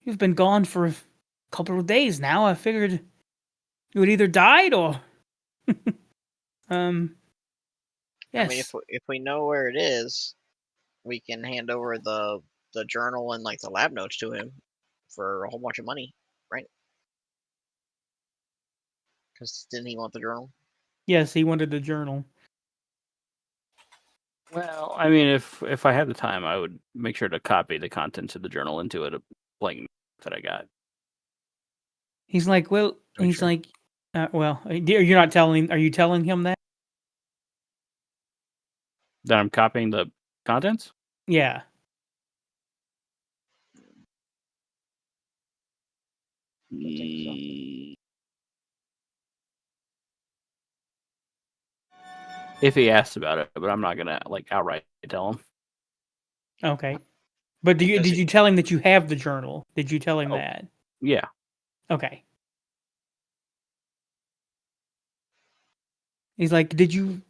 You've been gone for a couple of days now. I figured you had either died or... yes.
I mean, if we know where it is, we can hand over the journal and like the lab notes to him for a whole bunch of money, right? Because didn't he want the journal?
Yes, he wanted the journal.
Well, I mean, if I had the time, I would make sure to copy the contents of the journal into a blank that I got.
He's like, well,
Are you
he's
sure?
like, well, you're not telling, are you telling him that?
That I'm copying the contents?
Yeah.
Mm. If he asks about it, but I'm not gonna like outright tell him.
Okay. But did you tell him that you have the journal? Did you tell him that?
Yeah.
Okay. He's like, do you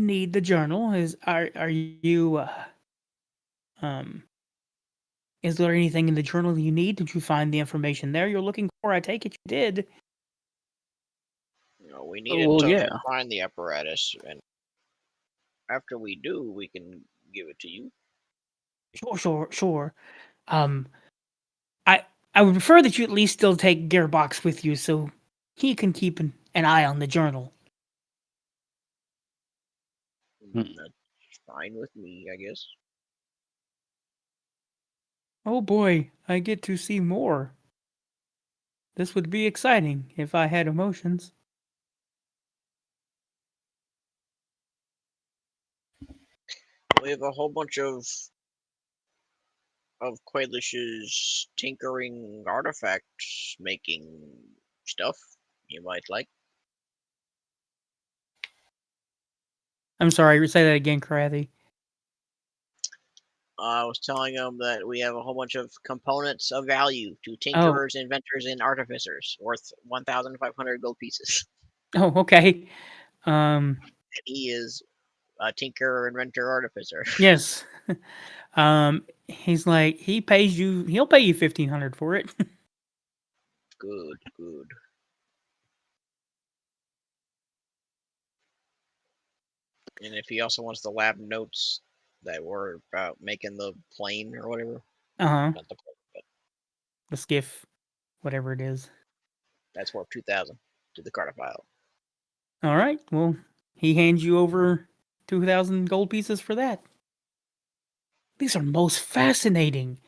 need the journal? Are you is there anything in the journal you need? Did you find the information there you're looking for? I take it you did.
You know, we need it
Well,
to
yeah.
find the apparatus, and after we do, we can give it to you.
Sure. I would prefer that you at least still take Gearbox with you so he can keep an eye on the journal.
That's fine with me, I guess.
Oh boy, I get to see more. This would be exciting if I had emotions.
We have a whole bunch of Quailish's tinkering artifacts making stuff you might like.
I'm sorry, say that again, Krathi.
I was telling him that we have a whole bunch of components of value to tinkerers, inventors, and artificers, worth 1,500 gold pieces.
Oh, okay.
And he is a tinkerer, inventor, artificer.
Yes. He's like, he'll pay you 1,500 for it.
Good. And if he also wants the lab notes that were about making the plane or whatever.
Uh-huh.
Not the plane, but
The skiff, whatever it is.
that's worth 2,000 to the cartophile.
All right. Well, he hands you over 2,000 gold pieces for that. These are most fascinating.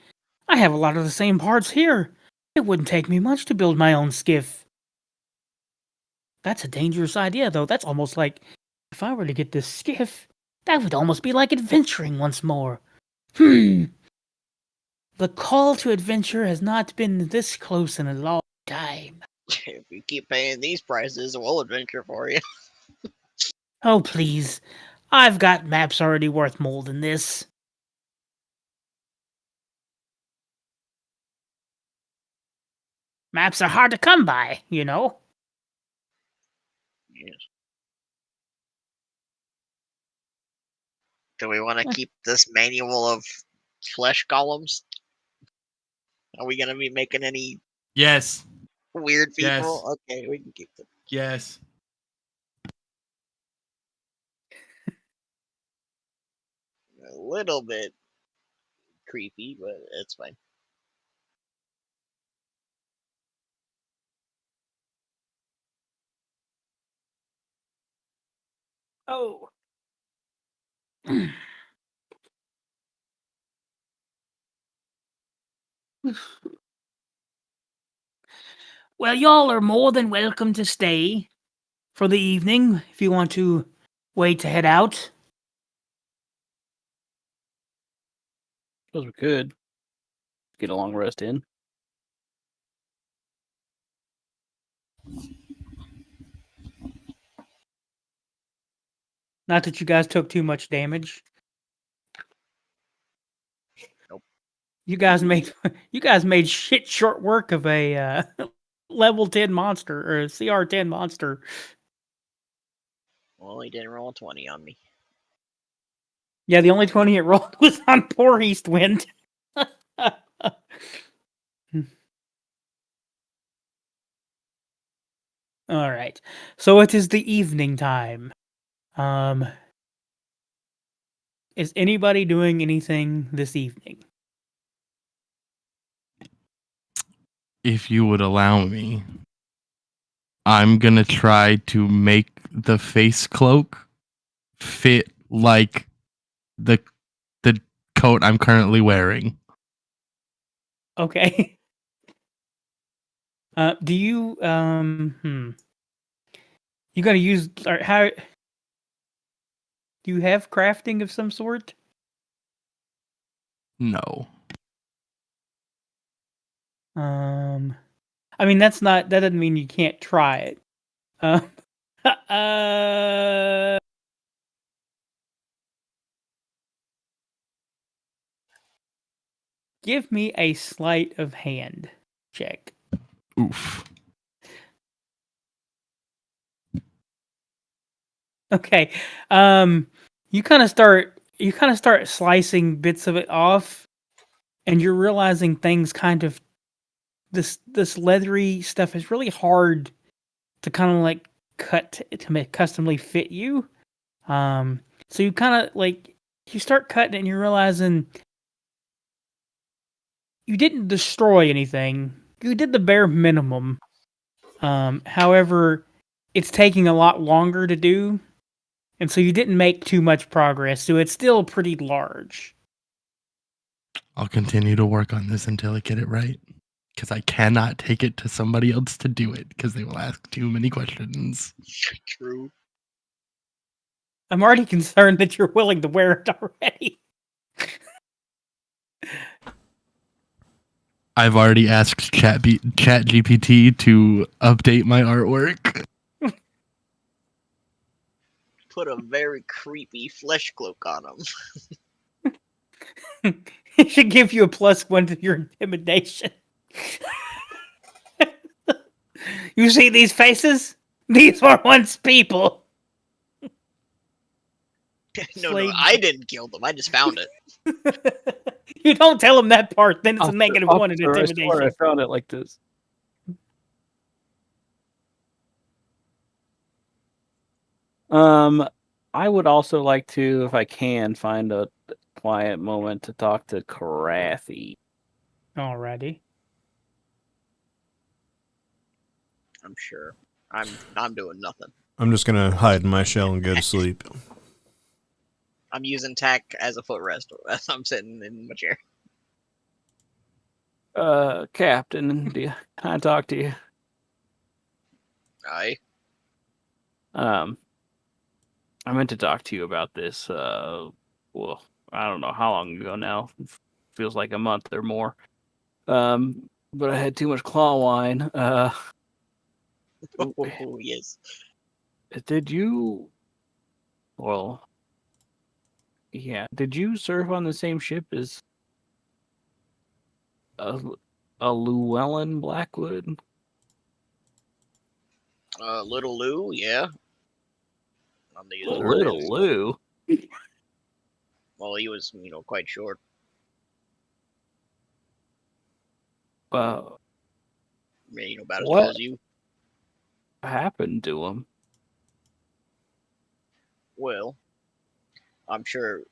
I have a lot of the same parts here. It wouldn't take me much to build my own skiff. That's a dangerous idea, though. That's almost like, if I were to get this skiff, that would almost be like adventuring once more. The call to adventure has not been this close in a long time.
If you keep paying these prices, we'll adventure for you.
Oh, please. I've got maps already worth more than this. Maps are hard to come by, you know.
Yes. Do we want to keep this manual of flesh golems? Are we going to be making any
Yes.
weird
Yes.
people? Okay, we can keep them.
Yes.
A little bit creepy, but it's fine.
Oh. Well, y'all are more than welcome to stay for the evening if you want to wait to head out.
Suppose we could get a long rest in.
Not that you guys took too much damage.
Nope.
You guys made shit short work of a level 10 monster or a CR 10 monster.
Well, he didn't roll a 20 on me.
Yeah, the only 20 it rolled was on poor Eastwind. All right. So it is the evening time. Is anybody doing anything this evening?
If you would allow me, I'm gonna try to make the face cloak fit like the coat I'm currently wearing.
Okay. Do you you gotta use or how do you have crafting of some sort?
No.
I mean that doesn't mean you can't try it. Uh, give me a sleight of hand check.
Oof.
Okay. You kind of start slicing bits of it off, and you're realizing things kind of this leathery stuff is really hard to kind of like cut to make customly fit you. So you kind of like you start cutting it and you're realizing you didn't destroy anything. You did the bare minimum. However, it's taking a lot longer to do. And so you didn't make too much progress, so it's still pretty large.
I'll continue to work on this until I get it right. Because I cannot take it to somebody else to do it, because they will ask too many questions.
True.
I'm already concerned that you're willing to wear it already.
I've already asked ChatGPT to update my artwork.
Put a very creepy flesh cloak on him.
It should give you a +1 to your intimidation. You see these faces? These were once people.
No, I didn't kill them. I just found it.
You don't tell them that part, then it's a -1 in
I swear
intimidation.
I found it like this. I would also like to, if I can, find a quiet moment to talk to Krathi.
Alrighty.
I'm sure. I'm doing nothing.
I'm just gonna hide in my shell and go to sleep.
I'm using tack as a footrest as I'm sitting in my chair.
Captain, can I talk to you?
Aye.
I meant to talk to you about this, well, I don't know how long ago now. Feels like a month or more. But I had too much claw wine.
Oh, yes.
Did you... Well, Yeah. Did you serve on the same ship as a Llewellyn Blackwood?
Little Lou, yeah. On the Azure
Little
Dancer.
Lou.
Well, he was, quite short.
Well,
About as
What?
tall as you.
happened to him?
Well, I'm sure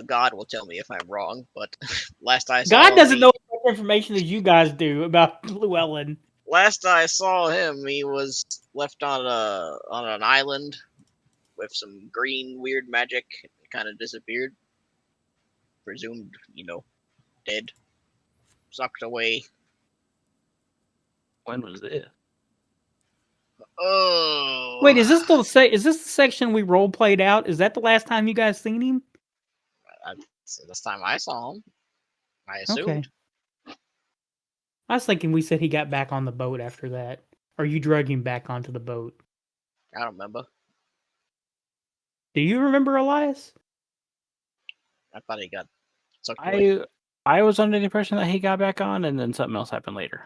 God will tell me if I'm wrong, but last I saw
God
him,
doesn't know as much information as you guys do about Llewellyn.
last I saw him, he was left on an island with some green weird magic. Kind of disappeared. Presumed, dead. Sucked away.
When was this?
Oh.
Wait, is this the section we role played out? Is that the last time you guys seen him?
This time I saw him. I assumed.
Okay. I was thinking we said he got back on the boat after that. Or you drug him back onto the boat.
I don't remember.
Do you remember Elias?
I thought he got sucked away.
I was under the impression that he got back on, and then something else happened later.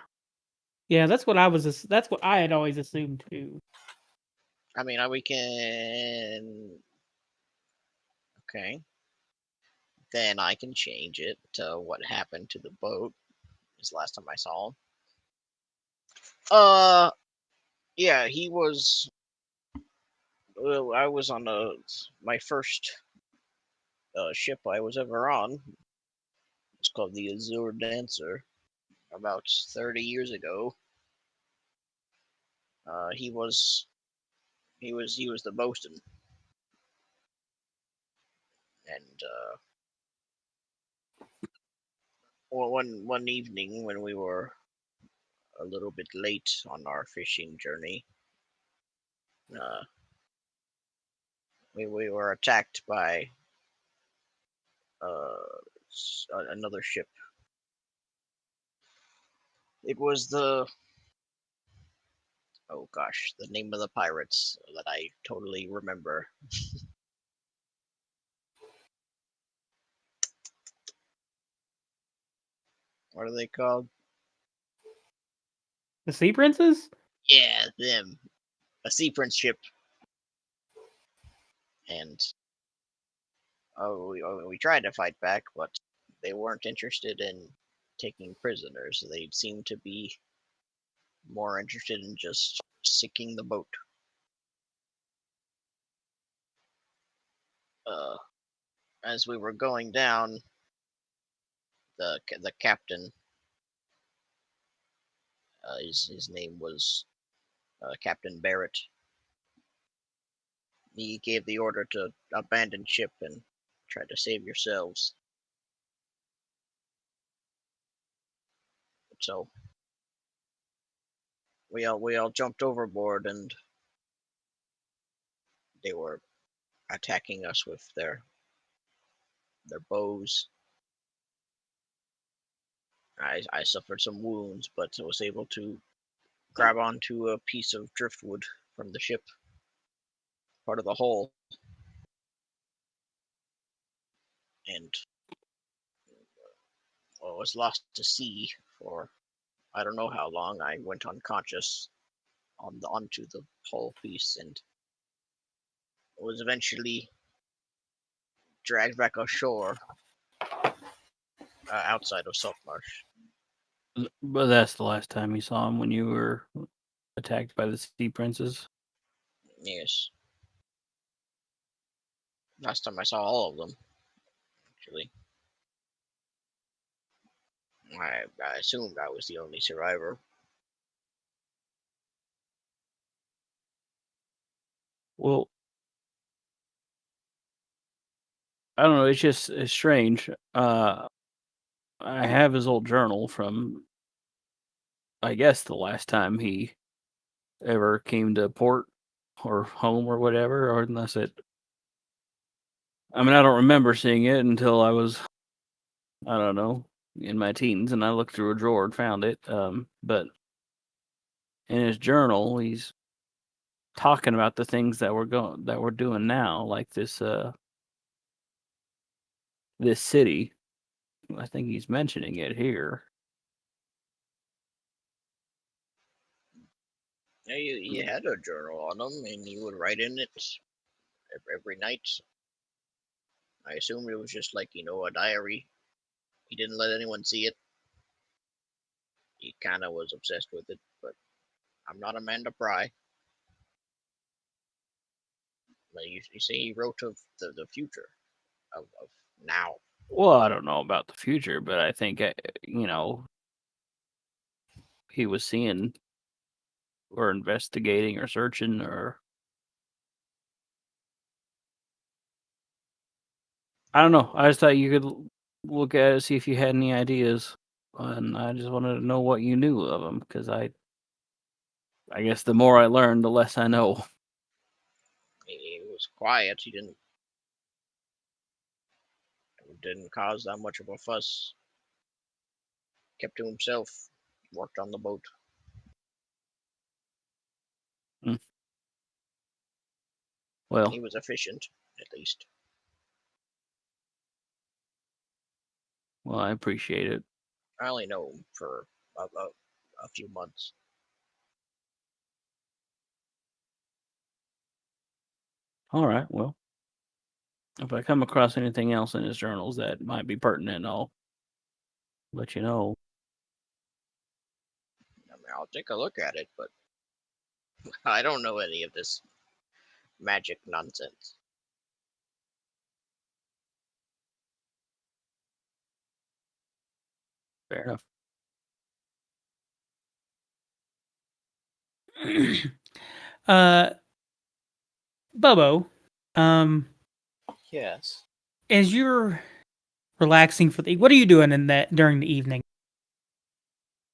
Yeah, that's what I had always assumed too.
I mean, we can. Okay. Then I can change it to what happened to the boat. This last time I saw him. Yeah, he was. Well, I was on my first ship I was ever on. It's called the Azure Dancer. About 30 years ago. He was the bosun, and one evening when we were a little bit late on our fishing journey, we were attacked by another ship. It was the name of the pirates that I totally remember. What are they called?
The Sea Princes?
Yeah, them. A sea prince ship. And we tried to fight back, but they weren't interested in taking prisoners. They seemed to be more interested in just sinking the boat. As we were going down, the captain, his name was Captain Barrett. He gave the order to abandon ship and try to save yourselves. So we all jumped overboard, and they were attacking us with their bows. I suffered some wounds, but I was able to grab onto a piece of driftwood from the ship, part of the hull, and was lost to sea for I don't know how long. I went unconscious onto the hull piece, and was eventually dragged back ashore outside of Saltmarsh.
But that's the last time you saw him, when you were attacked by the Sea Princes.
Yes. Last time I saw all of them, actually. I assumed I was the only survivor.
Well, I don't know. It's strange. I have his old journal from, I guess, the last time he ever came to port or home or whatever, or unless it. I mean, I don't remember seeing it until I was, I don't know, in my teens, and I looked through a drawer and found it. But in his journal, he's talking about the things that we're doing now, like this this city. I think he's mentioning it here.
Yeah, you had a journal on him, and you would write in it every night. I assumed it was just like, a diary. He didn't let anyone see it. He kind of was obsessed with it, but I'm not a man to pry. But you see, he wrote of the future, of now.
Well, I don't know about the future, but I think, he was seeing or investigating or searching or... I don't know. I just thought you could look at it, see if you had any ideas. And I just wanted to know what you knew of him, because I guess the more I learn, the less I know.
He was quiet. He didn't cause that much of a fuss. Kept to himself. Worked on the boat.
Well,
He was efficient, at least.
well, I appreciate it.
I only know him for a few months.
All right, well, if I come across anything else in his journals that might be pertinent, I'll let you know.
I mean, I'll take a look at it, but I don't know any of this magic nonsense.
Fair enough.
Bubbo,
Yes.
as you're relaxing for what are you doing during the evening?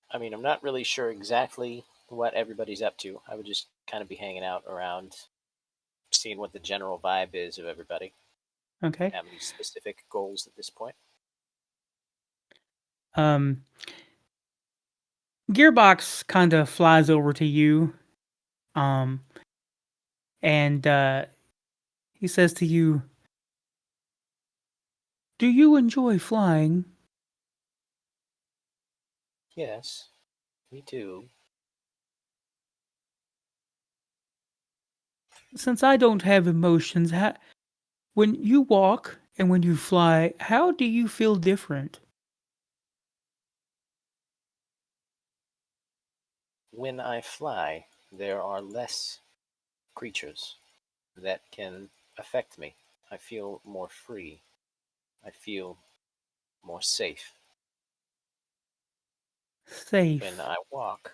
I mean, I'm not really sure exactly what everybody's up to. I would just kind of be hanging out around, seeing what the general vibe is of everybody.
Okay.
Have any specific goals at this point?
Gearbox kind of flies over to you, and he says to you, "Do you enjoy flying?"
Yes, me too.
Since I don't have emotions, when you walk and when you fly, how do you feel different?
When I fly, there are less creatures that can affect me. I feel more free. I feel more safe.
Safe.
When I walk,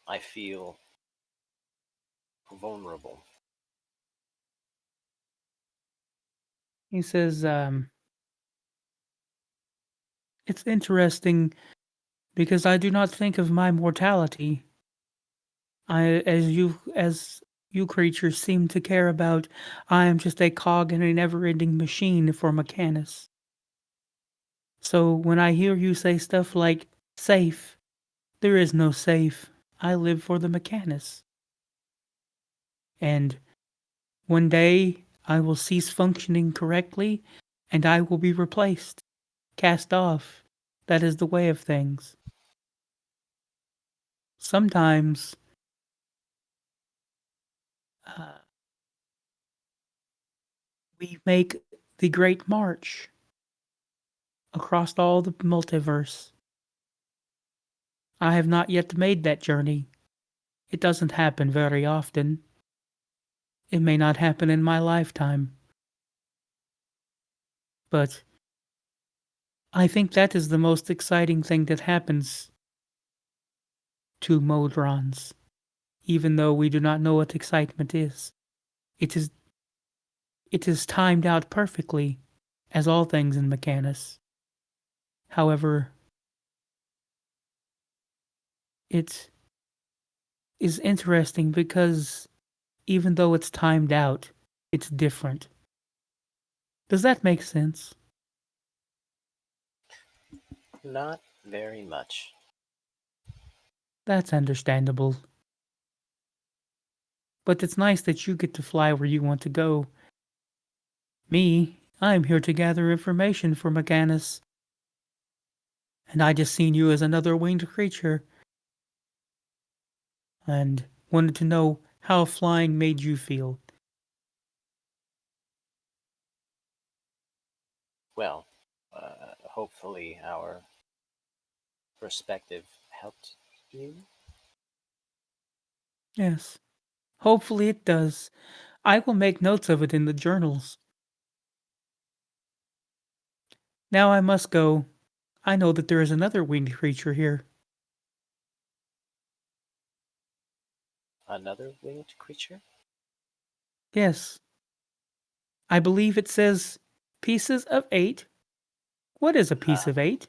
I feel vulnerable.
He says, "It's interesting because I do not think of my mortality. As you creatures seem to care about, I am just a cog in a never-ending machine for Mechanus. So when I hear you say stuff like safe, there is no safe. I live for the Mechanus. And one day I will cease functioning correctly, and I will be replaced, cast off. That is the way of things. Sometimes we make the Great March across all the multiverse. I have not yet made that journey. It doesn't happen very often. It may not happen in my lifetime. But I think that is the most exciting thing that happens to Modrons, even though we do not know what excitement is. It is timed out perfectly, as all things in Mechanus. However, it is interesting because even though it's timed out, it's different. Does that make sense?"
Not very much.
That's understandable. But it's nice that you get to fly where you want to go. Me, I'm here to gather information for Mechanus. And I just seen you as another winged creature. And wanted to know how flying made you feel.
Well, hopefully our perspective helped you.
Yes. Hopefully it does. I will make notes of it in the journals. Now I must go. I know that there is another winged creature here.
Another winged creature?
Yes. I believe it says pieces of 8. What is a piece of 8?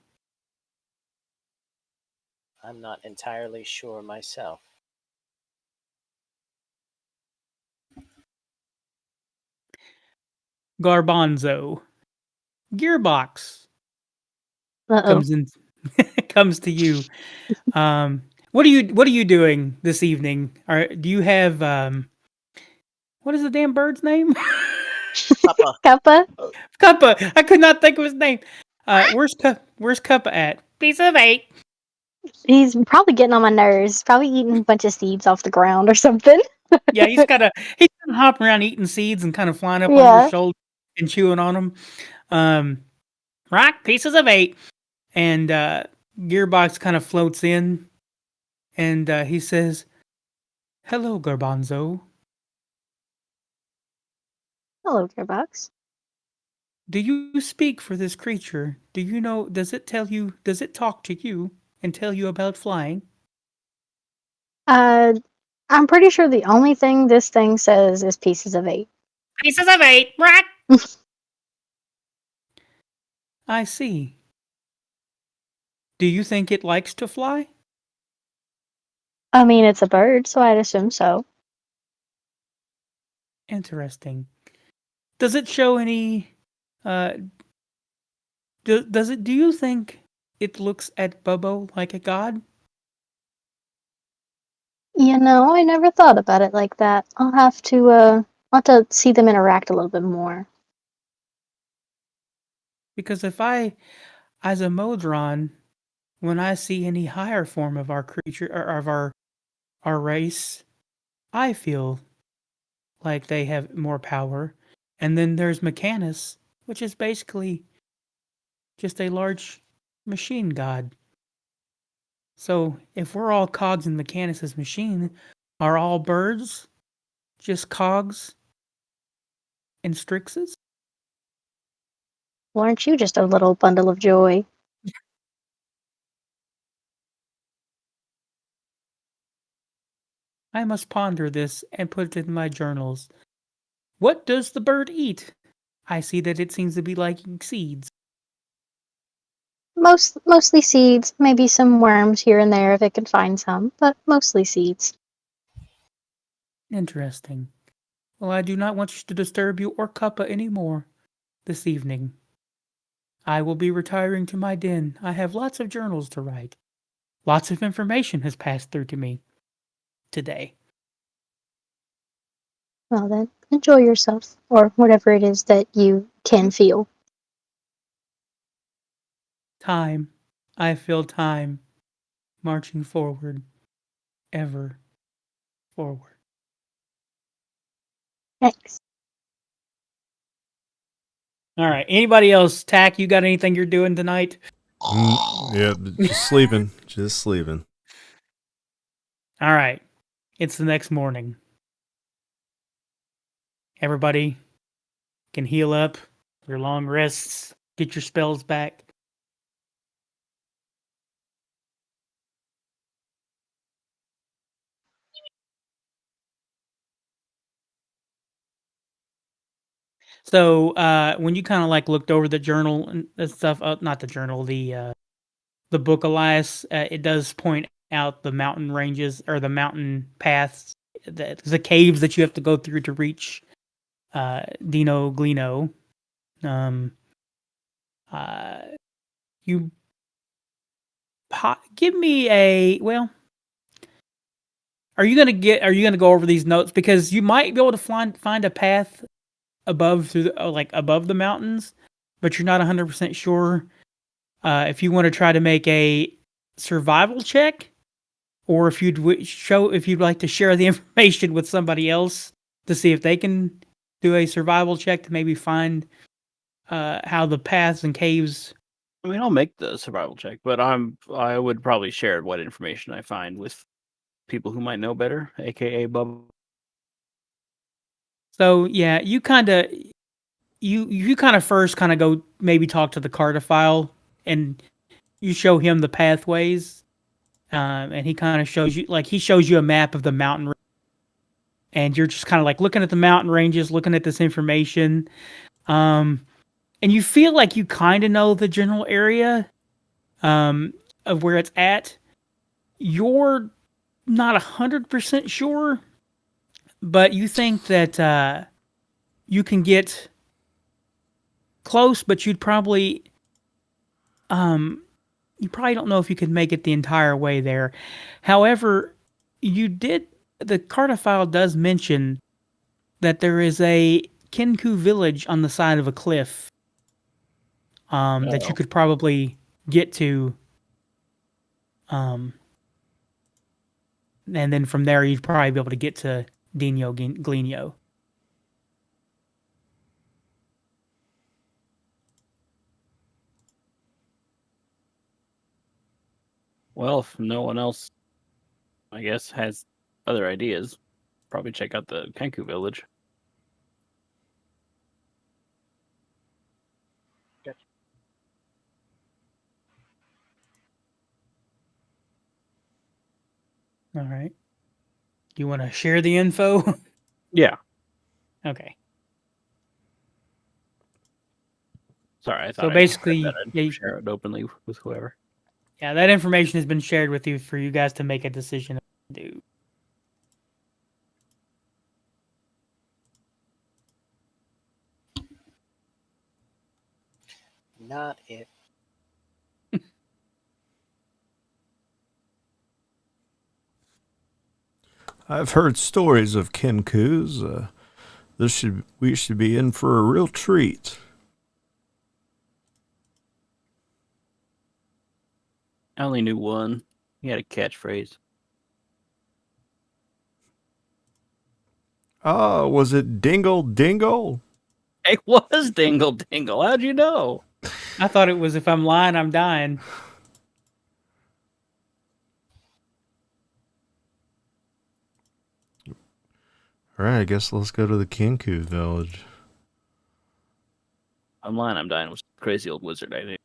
I'm not entirely sure myself.
Garbanzo. Gearbox
Uh-oh.
comes in comes to you. What are you doing this evening? Do you have what is the damn bird's name?
Papa.
Kappa?
Cuppa. I could not think of his name. Where's Cuppa at? Piece of 8.
He's probably getting on my nerves. Probably eating a bunch of seeds off the ground or something.
Yeah, he's kind of hopping around eating seeds and kind of flying up on your
Yeah.
shoulder and chewing on them. Right, pieces of 8. And Gearbox kind of floats in, and he says, "Hello, Garbanzo.
Hello, Gearbox.
Do you speak for this creature? Do you know? Does it talk to you and tell you about flying?"
I'm pretty sure the only thing this thing says is pieces of 8.
Pieces of 8, right? I see. Do you think it likes to fly?
I mean, it's a bird, so I'd assume so.
Interesting. Does it show any? Does it? Do you think it looks at Bubbo like a god?
You know, I never thought about it like that. I'll have to see them interact a little bit more.
Because if I, as a Modron, when I see any higher form of our creature or of our race, I feel like they have more power. And then there's Mechanus, which is basically just a large machine god. So if we're all cogs in Mechanus's machine, are all birds just cogs in Strix's?
Well, aren't you just a little bundle of joy?
I must ponder this and put it in my journals. What does the bird eat? I see that it seems to be liking seeds.
Mostly seeds, maybe some worms here and there if it can find some, but mostly seeds.
Interesting. Well, I do not want to disturb you or Cuppa anymore this evening. I will be retiring to my den. I have lots of journals to write. Lots of information has passed through to me today.
Well then, enjoy yourself, or whatever it is that you can feel.
Time. I feel time marching forward, ever forward.
Thanks.
All right. Anybody else? Tack, you got anything you're doing tonight?
Yeah, just sleeping. Just sleeping.
All right. It's the next morning. Everybody can heal up your long rests, get your spells back. So when you kind of like looked over the journal and stuff, not the journal, the book, Elias, it does point out the mountain ranges or the mountain paths, the caves that you have to go through to reach Dino Glino. You give me a well. Are you gonna go over these notes because you might be able to find a path above above the mountains, but you're not 100% sure if you want to try to make a survival check, or if you'd like to share the information with somebody else to see if they can do a survival check to maybe find how the paths and caves.
I mean, I'll make the survival check, but I would probably share what information I find with people who might know better, aka Bub.
So yeah, you kind of first go maybe talk to the cartophile, and you show him the pathways, and he kind of shows you a map of the mountain, and you're just kind of like looking at the mountain ranges, looking at this information, and you feel like you kind of know the general area of where it's at. You're not 100% sure, but you think that you can get close, but you probably don't know if you could make it the entire way there. However, the cartophile does mention that there is a Kenku village on the side of a cliff that you could probably get to. And then from there, you'd probably be able to get to Dino Glenio.
Well, if no one else, I guess, has other ideas, probably check out the Kenku village.
All right. Do you want to share the info?
Yeah.
Okay.
Sorry, I thought
So basically,
I'd share it openly with whoever.
Yeah, that information has been shared with you for you guys to make a decision to do.
Not it.
I've heard stories of Kenkus. We should be in for a real treat.
I only knew one. He had a catchphrase.
Oh, was it Dingle Dingle?
It was Dingle Dingle. How'd you know?
I thought it was, if I'm lying, I'm dying.
All right, I guess let's go to the Kenku village.
I'm lying, I'm dying. It was a crazy old wizard, I think.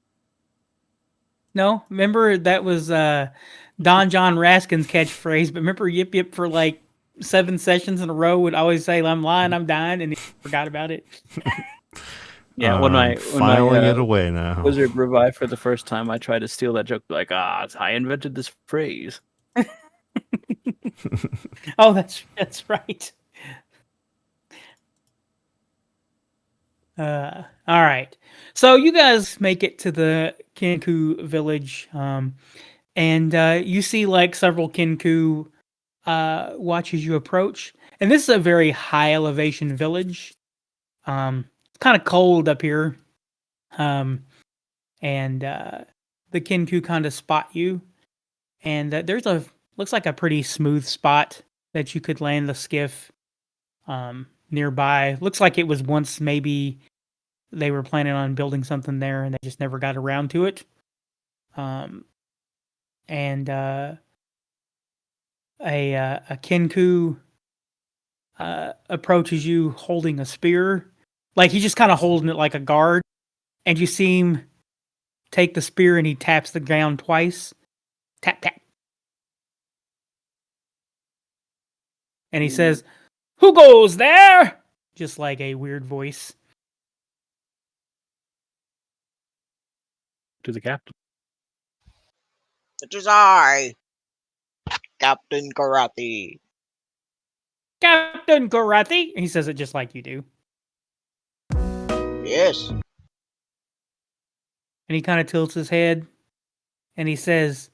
No, remember that was Don John Raskin's catchphrase, but remember Yip Yip for like 7 sessions in a row would always say, I'm lying, I'm dying, and he forgot about it.
Yeah, when I
filing it away now.
Wizard revived for the first time, I tried to steal that joke, like, I invented this phrase.
Oh, that's right. All right. So you guys make it to the Kenku village, and you see like several Kenku watch as you approach. And this is a very high elevation village. It's kind of cold up here, and the Kenku kind of spot you. And there's looks like a pretty smooth spot that you could land the skiff nearby. Looks like it was once maybe they were planning on building something there and they just never got around to it. And a Kenku approaches you holding a spear. Like he's just kind of holding it like a guard. And you see him take the spear and he taps the ground twice. Tap, tap. And he says, "Who goes there?" Just like a weird voice.
To the captain.
It is I, Captain Krathi.
Captain Gorathi. He says it just like you do.
Yes.
And he kind of tilts his head and he says,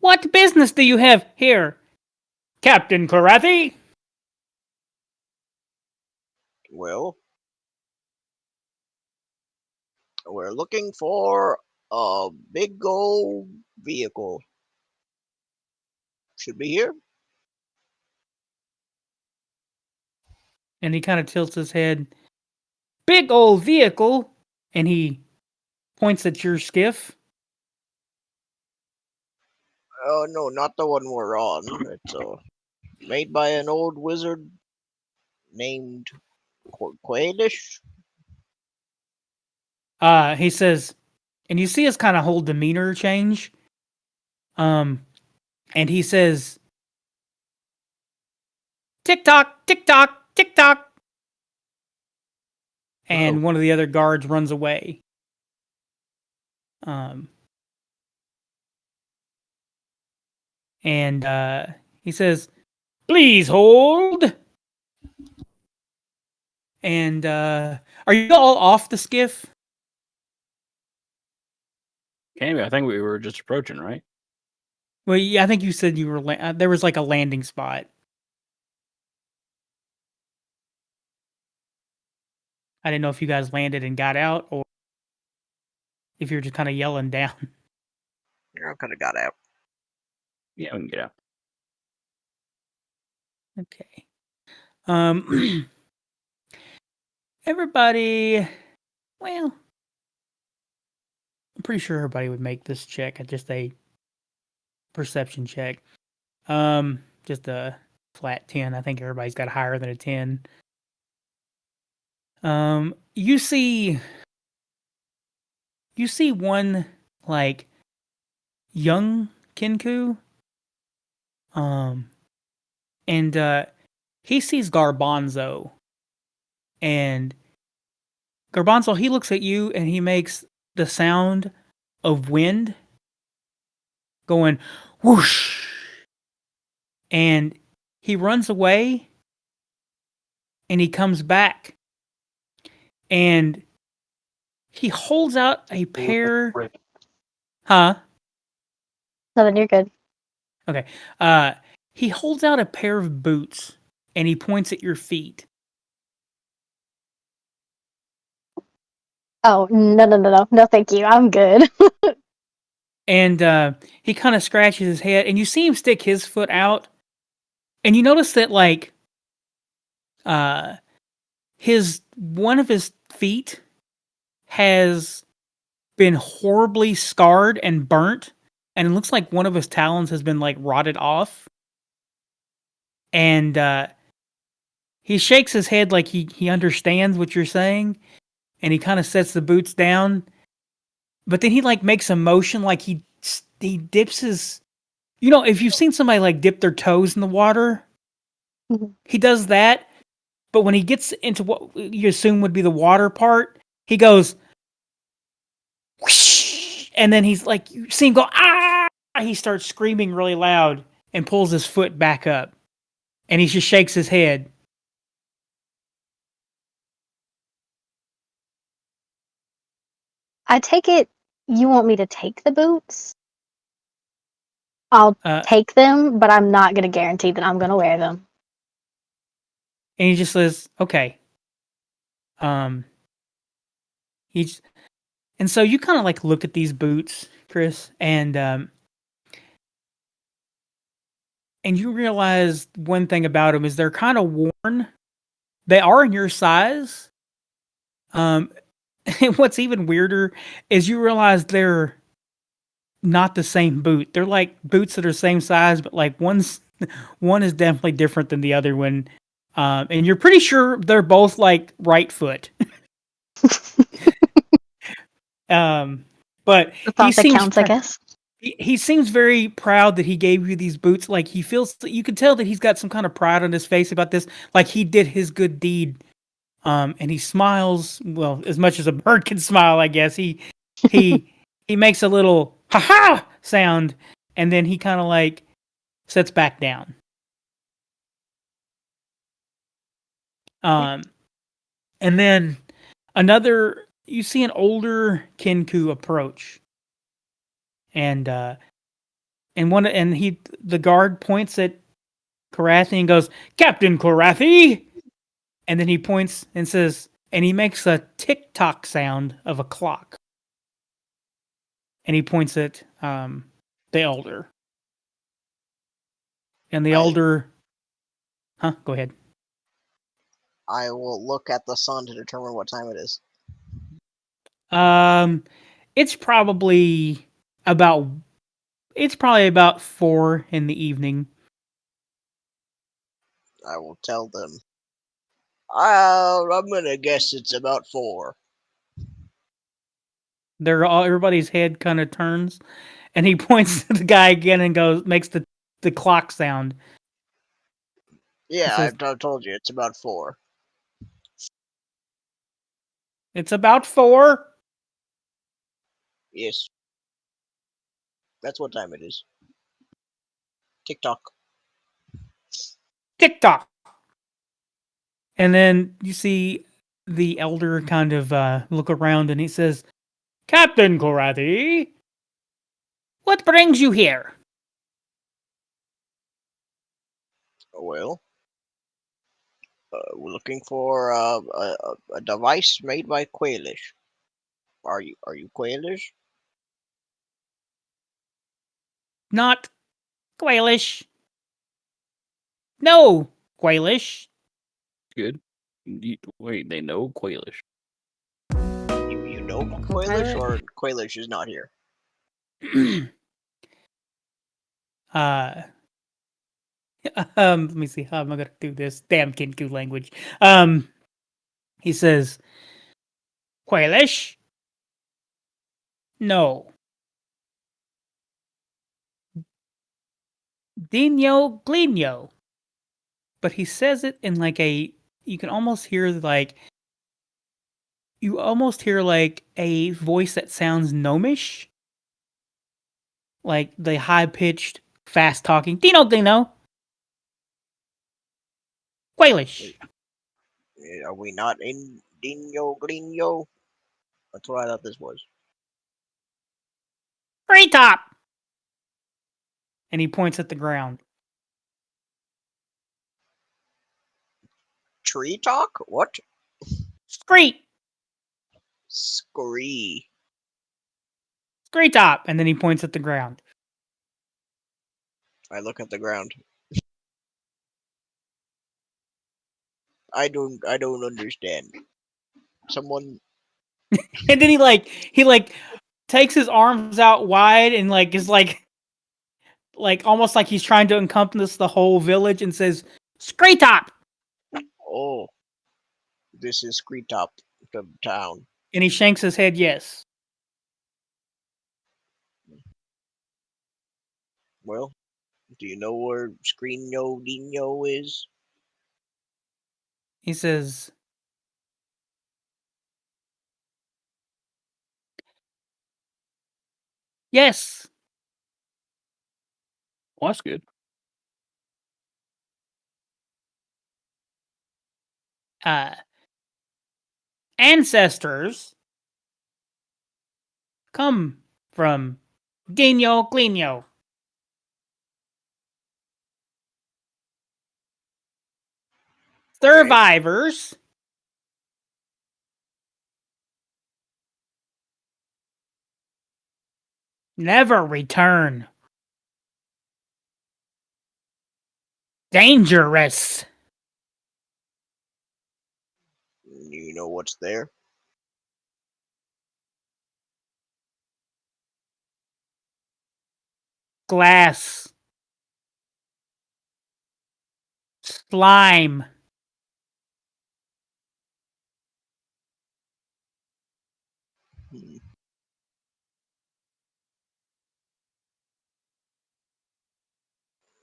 "What business do you have here, Captain Krathi?"
Well, we're looking for a big old vehicle. Should be here.
And he kind of tilts his head. Big old vehicle, and he points at your skiff.
Oh no, not the one we're on. It's made by an old wizard named Quaidish.
He says, and you see his kind of whole demeanor change. And he says, "Tick tock, tick tock, tick tock." And one of the other guards runs away. And he says, "Please hold." And are you all off the skiff?
Canby, I think we were just approaching, right?
Well, yeah, I think you said you were. There was like a landing spot. I didn't know if you guys landed and got out, or if you're just kind of yelling down.
I could have got out.
Yeah, we can get out.
Okay. Everybody. Well, I'm pretty sure everybody would make this check at just a perception check. Just a flat 10. I think everybody's got higher than a 10. You see one like young Kinku. And he sees Garbanzo. And Garbanzo, he looks at you and he makes the sound of wind going whoosh. And he runs away and he comes back and he holds out a pair. Huh?
Nothing, you're good.
Okay. He holds out a pair of boots and he points at your feet.
Oh, no. No, thank you. I'm good.
And he kind of scratches his head and you see him stick his foot out. And you notice that like one of his feet has been horribly scarred and burnt, and it looks like one of his talons has been like rotted off. And he shakes his head like he understands what you're saying, and he kind of sets the boots down. But then he like makes a motion like he dips his, if you've seen somebody like dip their toes in the water, he does that. But when he gets into what you assume would be the water part, he goes whoosh, and then he's like, you see him go, ah! He starts screaming really loud and pulls his foot back up. And he just shakes his head.
I take it you want me to take the boots? I'll take them, but I'm not going to guarantee that I'm going to wear them.
And he just says, okay. And so you kind of like look at these boots, Chris, and you realize one thing about them is they're kind of worn. They are in your size. And what's even weirder is you realize they're not the same boot. They're like boots that are same size, but like one is definitely different than the other one. And you're pretty sure they're both like right foot. But he seems
counts, I guess.
He seems very proud that he gave you these boots. Like he feels, you can tell that he's got some kind of pride on his face about this. Like he did his good deed. And he smiles, well, as much as a bird can smile, I guess. He makes a little ha-ha sound, and then he kind of like sits back down. And then you see an older Kinku approach. And the guard points at Krathi and goes, "Captain Krathi!" And then he points and says, and he makes a tick-tock sound of a clock. And he points at the elder. And the elder... Huh? Go ahead.
I will look at the sun to determine what time it is.
It's probably about 4 in the evening.
I will tell them. I'm gonna guess it's about 4.
Everybody's head kind of turns, and he points to the guy again and makes the clock sound.
Yeah,
says-
I told you it's about 4.
It's about 4.
Yes, that's what time it is. TikTok.
Tick-tock. And then you see the elder kind of look around, and he says, "Captain Krathi, what brings you here?"
Well, we're looking for a device made by Quailish. Are you Quailish?
Not Quailish. No, Quailish.
Good. Wait, they know Quailish.
You know Quailish, or Quailish is not here?
Let me see. How am I gonna do this? Damn Kinku language. He says, Quailish? No. Dino Glino. But he says it in like you can almost hear like a voice that sounds gnomish. Like the high pitched, fast talking Dino Glino. Quailish.
Are we not in Dino Grino? That's what I thought this was.
Treetop. And he points at the ground.
Tree talk? What?
Screet.
Scree.
Screetop. And then he points at the ground.
I look at the ground. I don't understand. Someone.
And then he takes his arms out wide and is almost like he's trying to encompass the whole village and says, Screetop!
Oh, this is Screetop, the town.
And he shanks his head yes.
Well, do you know where Screeno Dino is?
He says, yes.
Well, that's good.
Ancestors come from Dino Glino. Survivors never return. Dangerous.
You know what's there?
Glass. Slime.
Hmm.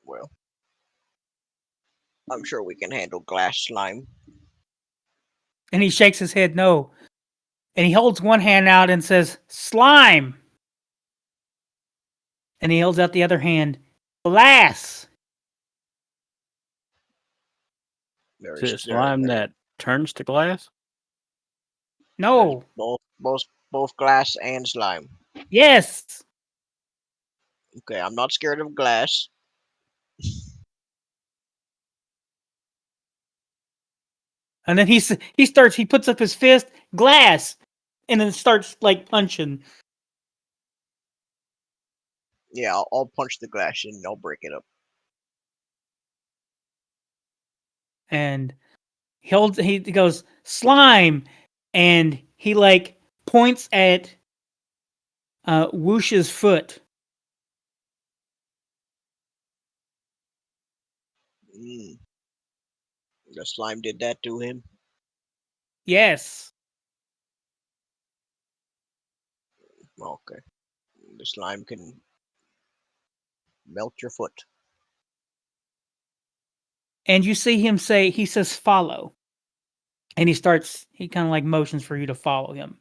Well, I'm sure we can handle glass slime.
And he shakes his head no. And he holds one hand out and says, slime. And he holds out the other hand, glass.
Is it slime that turns to glass?
No.
Both glass and slime.
Yes.
Okay, I'm not scared of glass.
And then he puts up his fist, glass, and then starts like punching.
Yeah, I'll punch the glass and I'll break it up.
And he goes, slime, and he like points at Whoosh's foot.
The slime did that to him.
Yes.
Okay. The slime can melt your foot.
And you see him he says follow. And he kind of like motions for you to follow him.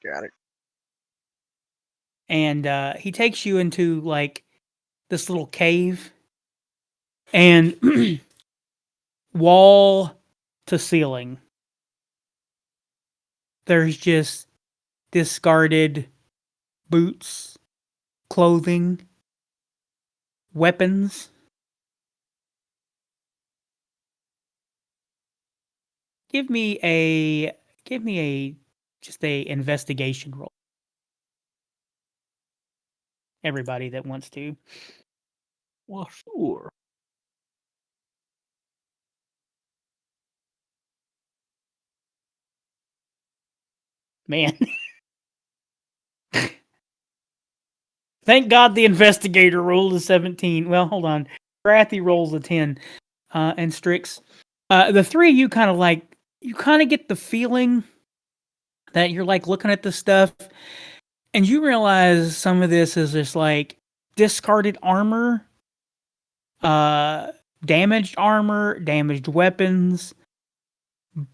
Got it.
And he takes you into like this little cave. And wall to ceiling, there's just discarded boots, clothing, weapons. Give me a just a investigation roll. Everybody that wants to.
Well, sure.
Man. Thank God the investigator rolled a 17. Well, hold on. Krathi rolls a 10. And Strix. The three of you kind of get the feeling that you're like looking at the stuff and you realize some of this is just like discarded armor, damaged armor, damaged weapons,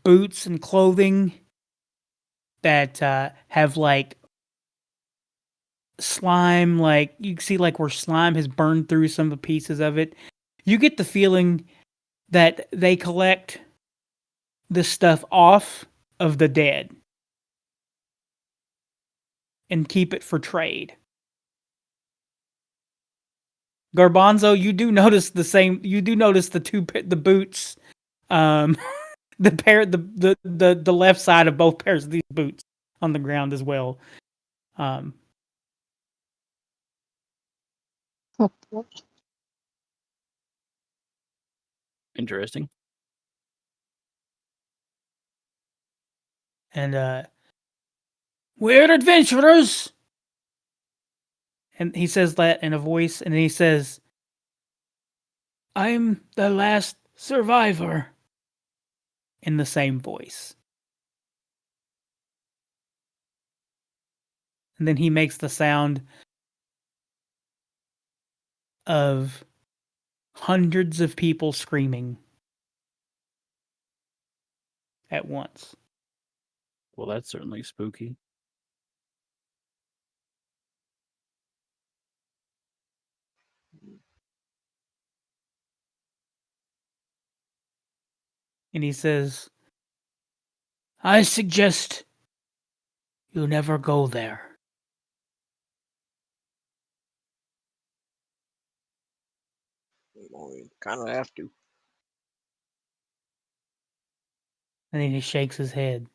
boots and clothing that have like slime, like you see like where slime has burned through some of the pieces of it. You get the feeling that they collect this stuff off of the dead and keep it for trade. Garbanzo, you do notice the same. You do notice the boots, the left side of both pairs of these boots on the ground as well.
Interesting.
And we're adventurers. And he says that in a voice, and he says, I'm the last survivor. In the same voice. And then he makes the sound of hundreds of people screaming at once.
Well, that's certainly spooky.
And he says, I suggest you never go there.
Well, we kind of have to.
And then he shakes his head.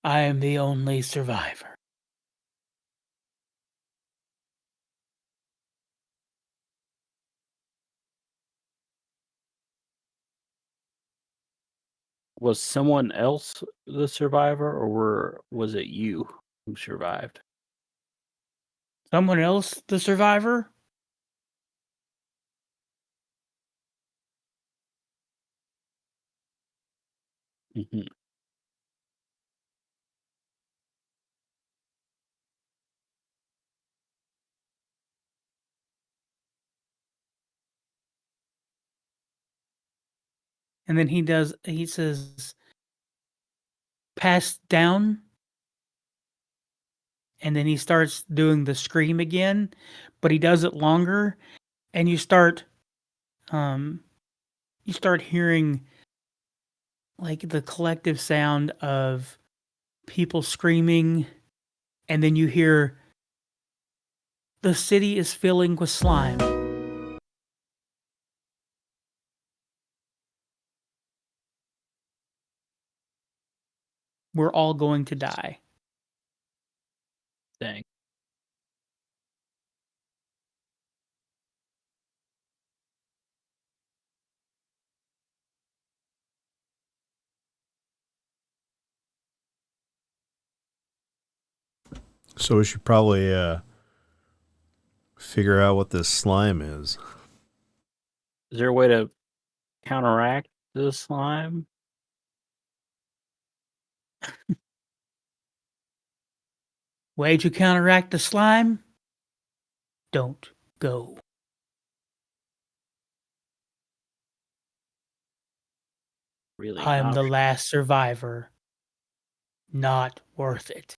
I am the only survivor.
Was someone else the survivor, or was it you who survived?
Someone else the survivor?
Mm-hmm.
And then he says, pass down. And then he starts doing the scream again, but he does it longer. And you start hearing like the collective sound of people screaming. And then you hear the city is filling with slime. we're all going to die.
Dang.
So we should probably figure out what this slime is.
Is there a way to counteract the slime?
Way to counteract the slime? Don't go.
Really?
I'm
not
the
really.
last survivor. Not worth it.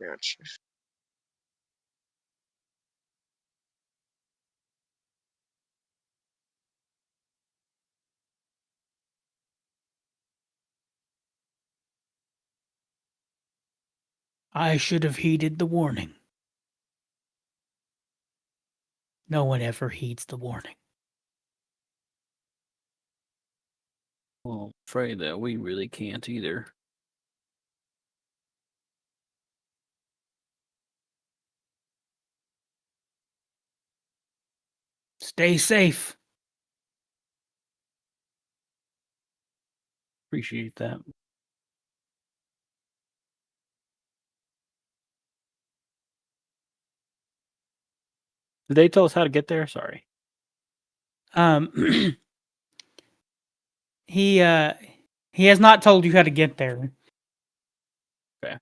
Gotcha.
I should have heeded the warning. No one ever heeds the warning.
Well, I'm afraid that we really can't either.
Stay safe.
Appreciate that. Did they tell us how to get there? Sorry.
He has not told you how to get there.
Okay.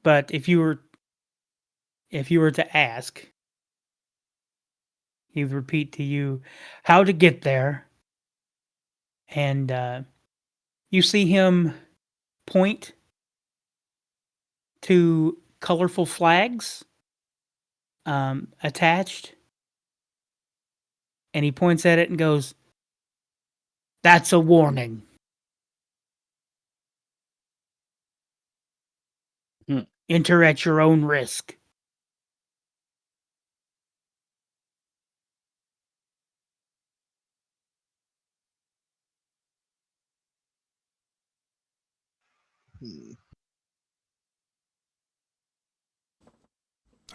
But if you were to ask, he would repeat to you how to get there, and you see him point to colorful flags attached, and he points at it and goes, "That's a warning. Enter at your own risk."
Hmm.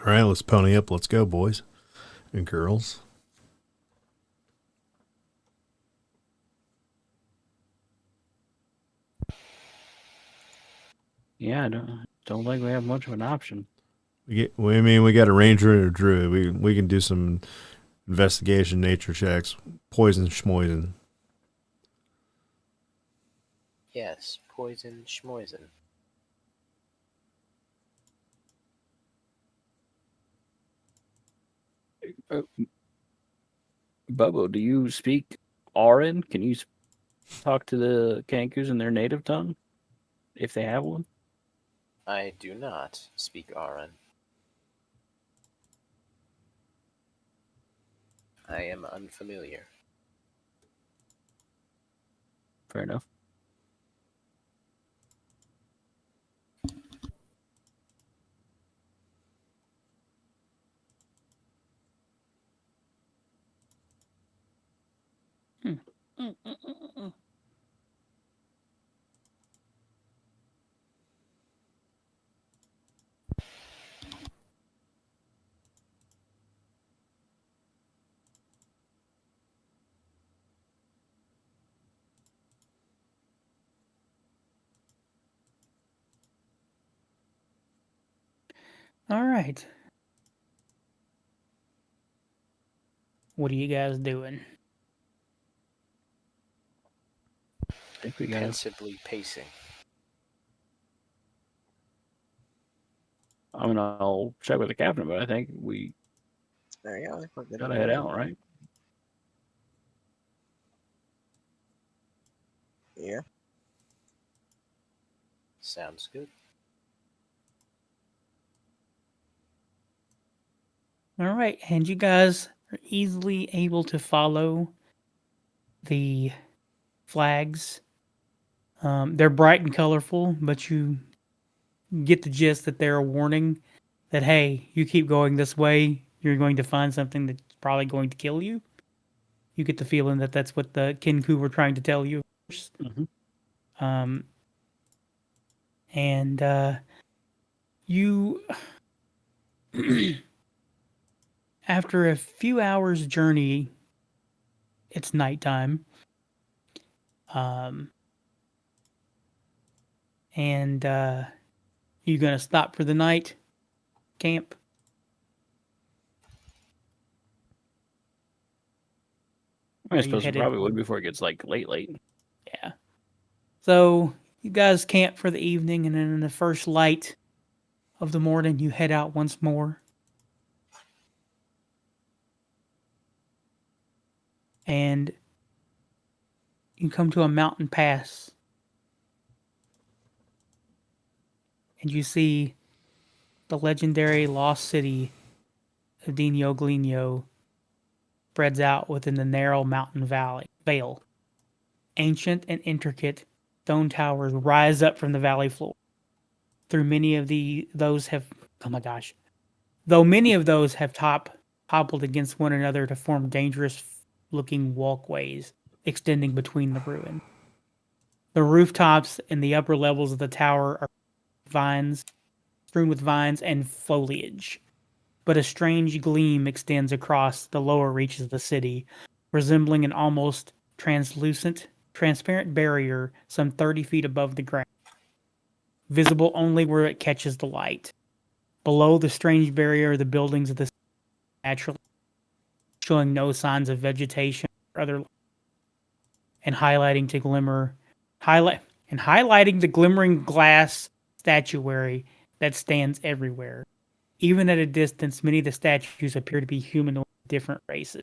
All right, let's pony up. Let's go, boys and girls.
Yeah, I don't think we have much of an option.
We got a ranger and a druid. We can do some investigation, nature checks, poison, schmoison.
Yes, poison schmoison.
Bubbo, do you speak Auran? Can you talk to the Kankus in their native tongue? If they have one?
I do not speak Aran. I am unfamiliar.
Fair enough.
All right. What are you guys doing?
I think we got
Pensively pacing.
I mean, I'll check with the captain, but I think we
There you go. We're good
gotta
to
head
go.
out, right?
Yeah.
Sounds good.
All right, and you guys are easily able to follow the flags They're bright and colorful, but you get the gist that they're a warning that, hey, you keep going this way, you're going to find something that's probably going to kill you. You get the feeling that that's what the Kinku were trying to tell you. Um, and you, after a few hours' journey, it's nighttime. And you gonna stop for the night? Camp?
I
Are you
suppose we
headed-
probably would before it gets like late.
Yeah. So you guys camp for the evening, and then in the first light of the morning, you head out once more. And you come to a mountain pass. And you see the legendary lost city of Dino Glino spreads out within the narrow mountain vale. Ancient and intricate stone towers rise up from the valley floor. Though many of those have toppled against one another to form dangerous-looking walkways extending between the ruin. The rooftops and the upper levels of the tower are strewn with vines and foliage. But a strange gleam extends across the lower reaches of the city, resembling an almost transparent barrier some 30 feet above the ground, visible only where it catches the light. Below the strange barrier, the buildings of the city naturally showing no signs of vegetation or other, and highlighting the glimmering glass statuary that stands everywhere. Even at a distance, many of the statues appear to be humanoid of different races.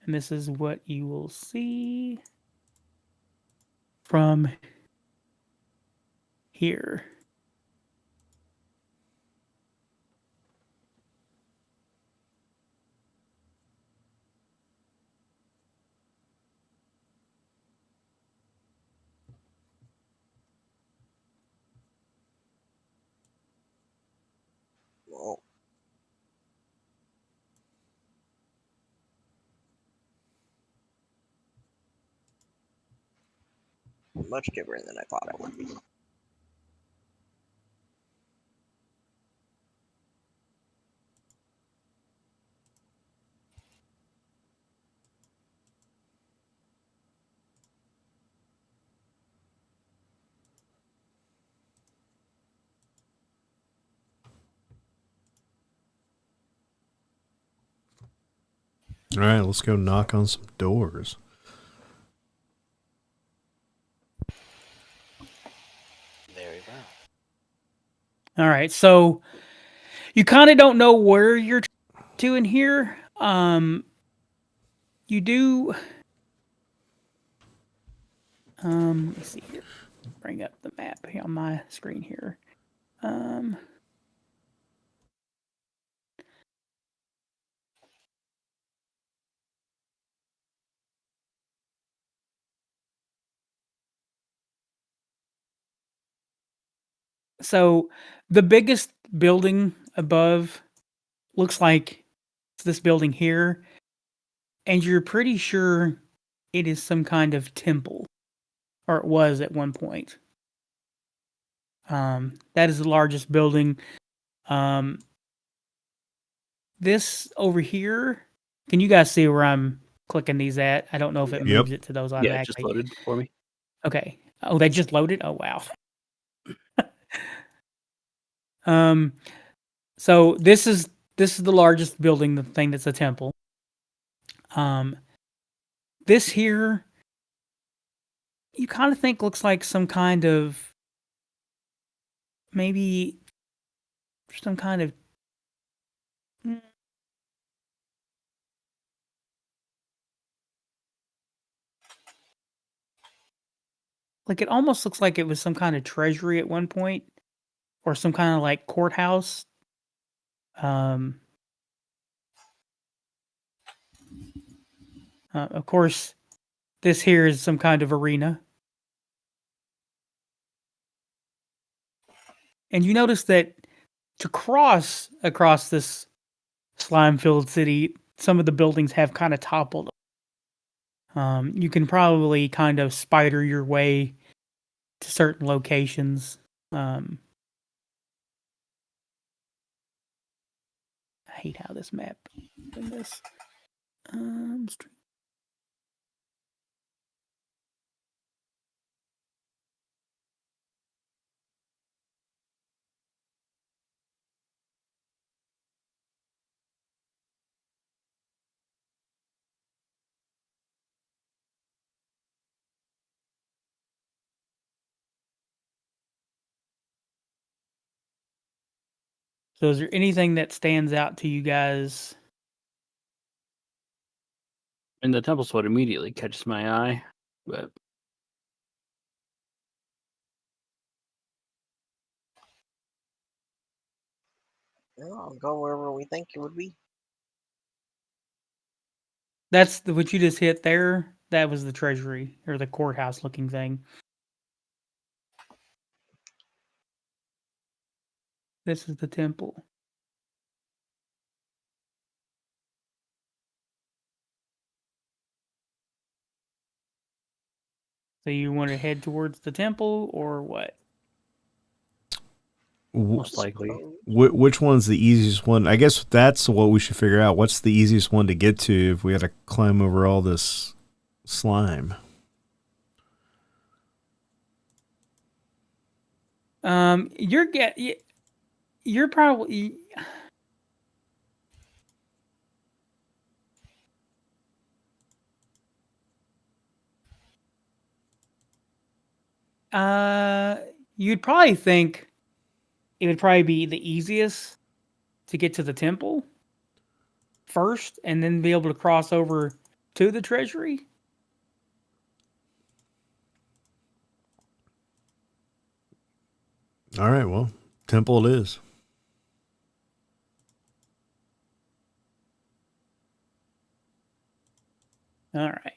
And this is what you will see from here.
Well, much gibbering than I thought it would be.
All right, let's go knock on some doors.
Very well.
All right, so you kind of don't know where you're to in here. You do. Let's see here. Bring up the map here on my screen here. So the biggest building above looks like it's this building here, and you're pretty sure it is some kind of temple, or it was at one point. That is the largest building. This over here, can you guys see where I'm clicking these at? I don't know if it
Yep.
moves it to those
Yeah, it just
automatically.
loaded for me.
Okay. Oh, they just loaded? Oh, wow. So this is the largest building, the thing that's a temple. This here, you kind of think looks like some kind of, maybe some kind of, like it almost looks like it was some kind of treasury at one point, or some kind of like courthouse. Of course, this here is some kind of arena. And you notice that to cross across this slime-filled city, some of the buildings have kind of toppled. You can probably kind of spider your way to certain locations. I hate how this map in this. So is there anything that stands out to you guys?
And the temple sword immediately catches my eye, but
Well, I'll go wherever we think it would be.
That's what you just hit there. That was the treasury or the courthouse looking thing. This is the temple. So you want to head towards the temple or what?
most likely.
Which one's the easiest one? I guess that's what we should figure out. What's the easiest one to get to if we had to climb over all this slime?
You're probably you'd probably think it would probably be the easiest to get to the temple first and then be able to cross over to the treasury.
All right, well, temple it is.
All right.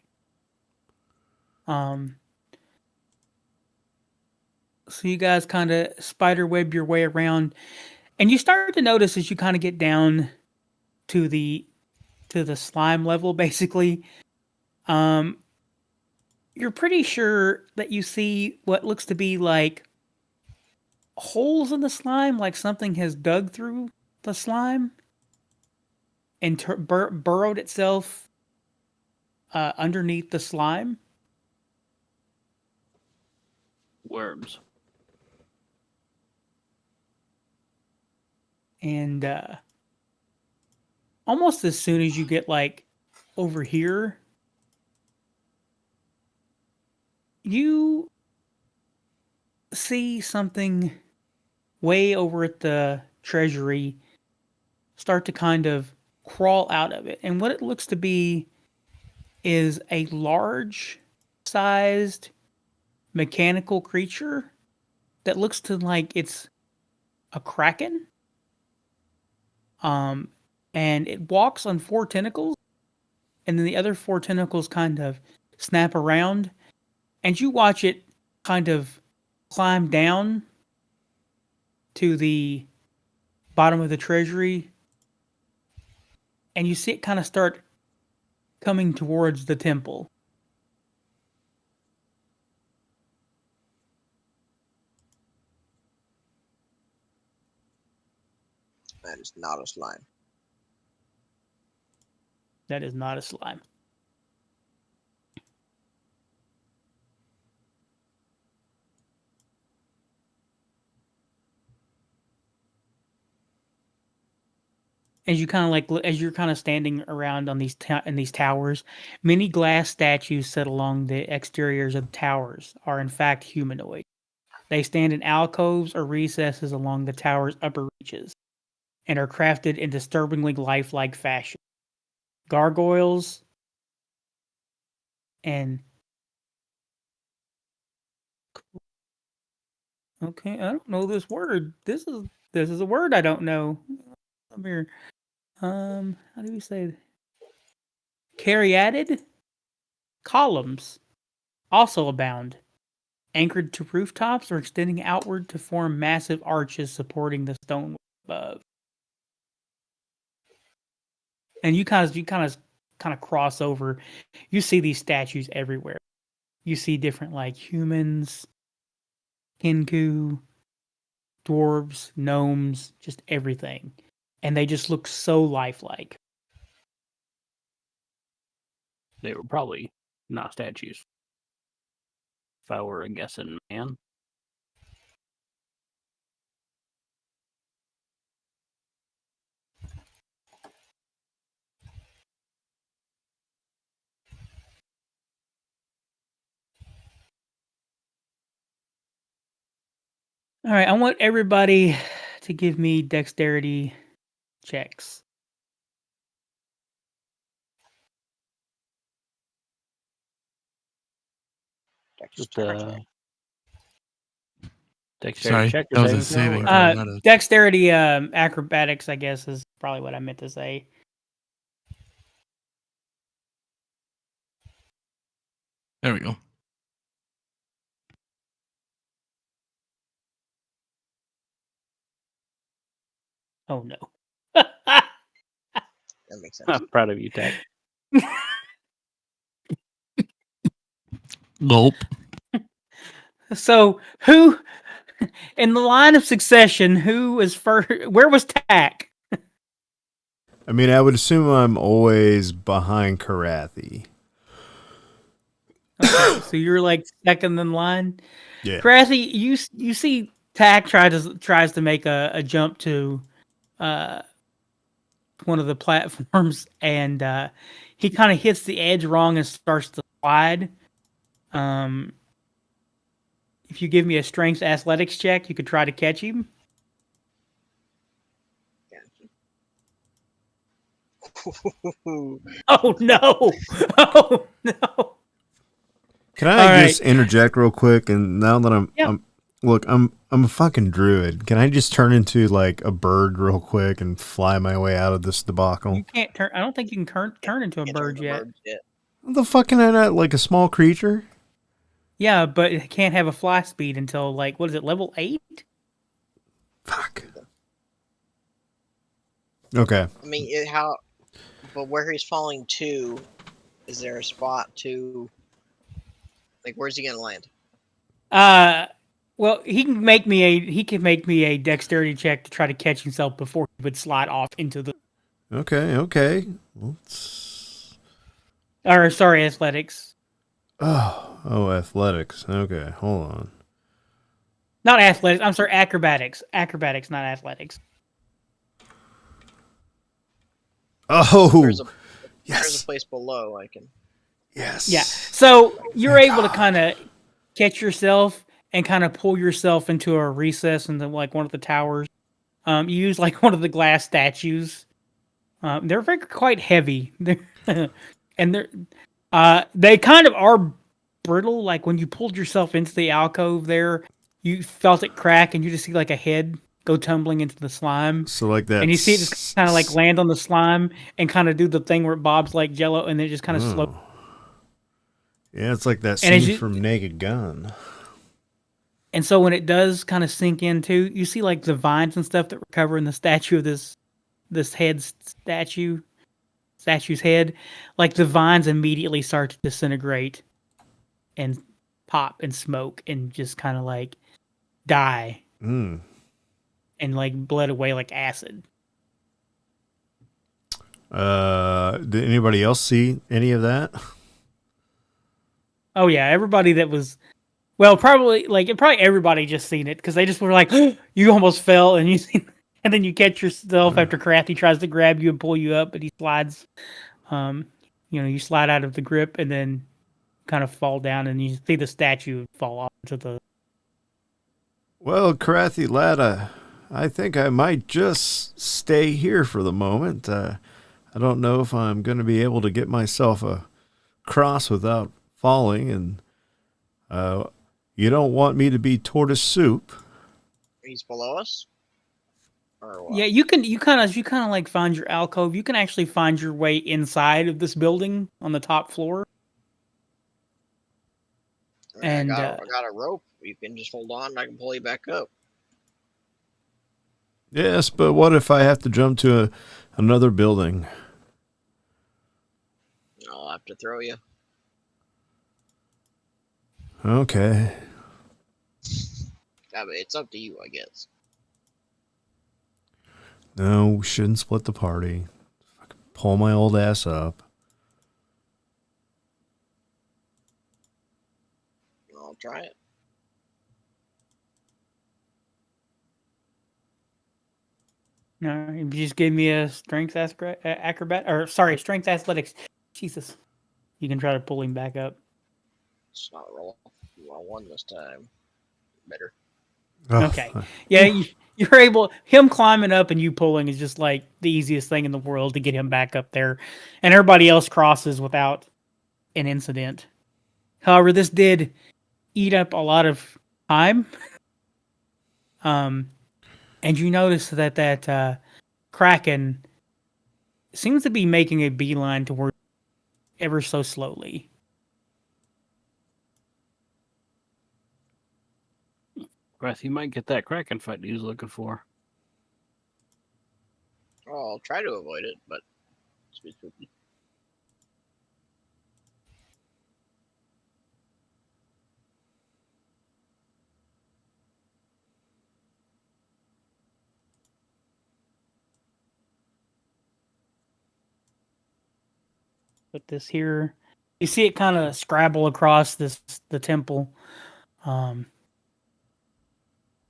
So you guys kind of spider web your way around, and you start to notice as you kind of get down to the slime level, basically, you're pretty sure that you see what looks to be like holes in the slime, like something has dug through the slime and burrowed itself underneath the slime.
Worms.
And almost as soon as you get like over here, you see something way over at the treasury start to kind of crawl out of it. And what it looks to be is a large sized mechanical creature that looks to like it's a kraken. And it walks on 4 tentacles, and then the other 4 tentacles kind of snap around, and you watch it kind of climb down to the bottom of the treasury, and you see it kind of start coming towards the temple.
That is not a slime.
That is not a slime. As you kind of as you're kind of standing around on these in these towers, many glass statues set along the exteriors of the towers are in fact humanoid. They stand in alcoves or recesses along the tower's upper reaches and are crafted in disturbingly lifelike fashion. Gargoyles and Okay, I don't know this word. This is a word I don't know. Come here. How do we say it? Caryatid columns also abound, anchored to rooftops or extending outward to form massive arches supporting the stone above. And you kind of cross over. You see these statues everywhere. You see different like humans, Kinku, dwarves, gnomes, just everything. And they just look so lifelike.
They were probably not statues. If I were a guessing man.
All right, I want everybody to give me dexterity checks.
Just
Dexterity.
dexterity
Sorry,
check.
that was a
saving
saving
throw,
throw, not a.
Dexterity acrobatics, I guess, is probably what I meant to say.
There we go.
Oh no.
That makes sense.
I'm proud of you, Tech.
Gulp.
So who in the line of succession, who was first? Where was Tack?
I mean, I would assume I'm always behind Krathi.
Okay, so you're like second in line.
Yeah.
Krathi, you see Tack tries to make a jump to one of the platforms, and he kind of hits the edge wrong and starts to slide. If you give me a strength athletics check, you could try to catch him. Oh no! Oh no!
Can I
All
just interject real quick? And now that I'm a fucking druid. Can I just turn into like a bird real quick and fly my way out of this debacle?
You can't turn. I don't think you can turn into a bird yet.
What the fuck can I not like a small creature?
Yeah, but it can't have a fly speed until like what is it, level 8?
Fuck. Okay.
I mean, but where he's falling to, is there a spot to, like, where's he gonna land?
Well, he can make me a dexterity check to try to catch himself before he would slide off into the.
Okay.
Or sorry, athletics.
Oh, athletics. Okay, hold on.
Not athletics. I'm sorry, acrobatics. Acrobatics, not athletics.
Oh,
There's a
yes.
place below I can.
Yes.
Yeah. So you're able to kind of catch yourself and kind of pull yourself into a recess into like one of the towers. You use like one of the glass statues. They're quite heavy. And they kind of are brittle. Like when you pulled yourself into the alcove there, you felt it crack and you just see like a head go tumbling into the slime.
So like that.
And you see it just kind of like land on the slime and kind of do the thing where it bobs like jello and then it just kind of slow.
Yeah, it's like that
And
scene from Naked Gun.
And so when it does kind of sink in too, you see like the vines and stuff that were covering the statue of this statue's head. Like the vines immediately start to disintegrate and pop and smoke and just kind of like die. And like bled away like acid.
Did anybody else see any of that?
Oh yeah, everybody that was, well, probably everybody just seen it because they just were like, you almost fell and and then you catch yourself after Krathi tries to grab you and pull you up, but he slides. You slide out of the grip and then kind of fall down and you see the statue fall off into the.
Well, Krathi lad, I think I might just stay here for the moment. I don't know if I'm going to be able to get myself across without falling, and you don't want me to be tortoise soup.
He's below us? Or what?
Yeah, you kind of like find your alcove. You can actually find your way inside of this building on the top floor.
I mean,
And
I got a rope. You can just hold on and I can pull you back up.
Yes, but what if I have to jump to another building?
I'll have to throw you.
Okay.
I mean, it's up to you, I guess.
No, we shouldn't split the party. I can pull my old ass up.
I'll try it.
no, you just give me a strength acrobat, or sorry, strength athletics. Jesus, you can try to pull him back up.
It's not roll. I won this time. Better.
Oh,
Okay. Yeah, you're able. Him climbing up and you pulling is just like the easiest thing in the world to get him back up there, and everybody else crosses without an incident. However, this did eat up a lot of time. And you notice that Kraken seems to be making a beeline toward ever so slowly.
Krathi might get that Kraken fight he was looking for.
Well, I'll try to avoid it, but it's a bit spooky.
Put this here. You see it kind of scrabble across the temple. And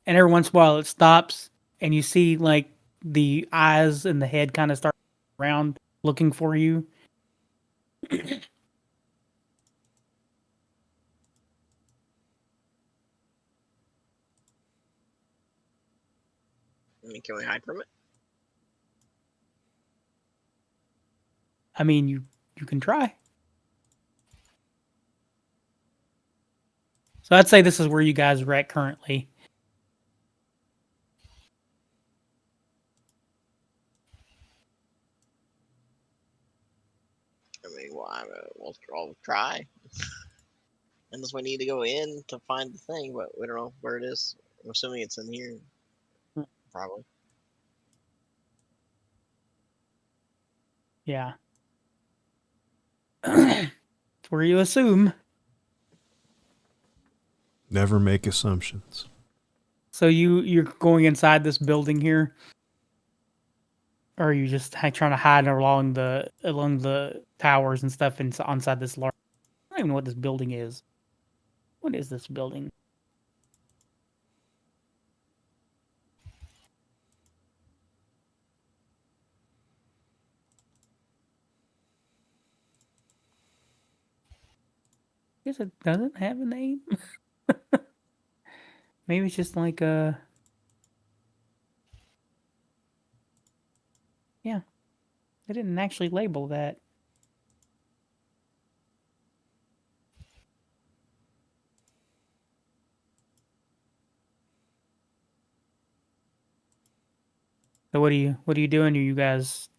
every once in a while it stops and you see like the eyes and the head kind of start around looking for you.
I mean, can we hide from it?
I mean, you can try. So I'd say this is where you guys are at currently.
I mean, well, I'll try. Unless we need to go in to find the thing, but we don't know where it is. I'm assuming it's in here. Probably.
Yeah. It's where you assume.
never make assumptions.
So you're going inside this building here, or are you just trying to hide along the towers and stuff inside this large? I don't even know what this building is. What is this building? I guess it doesn't have a name. Maybe it's just like a... Yeah. They didn't actually label that. So what are you doing? Are you guys...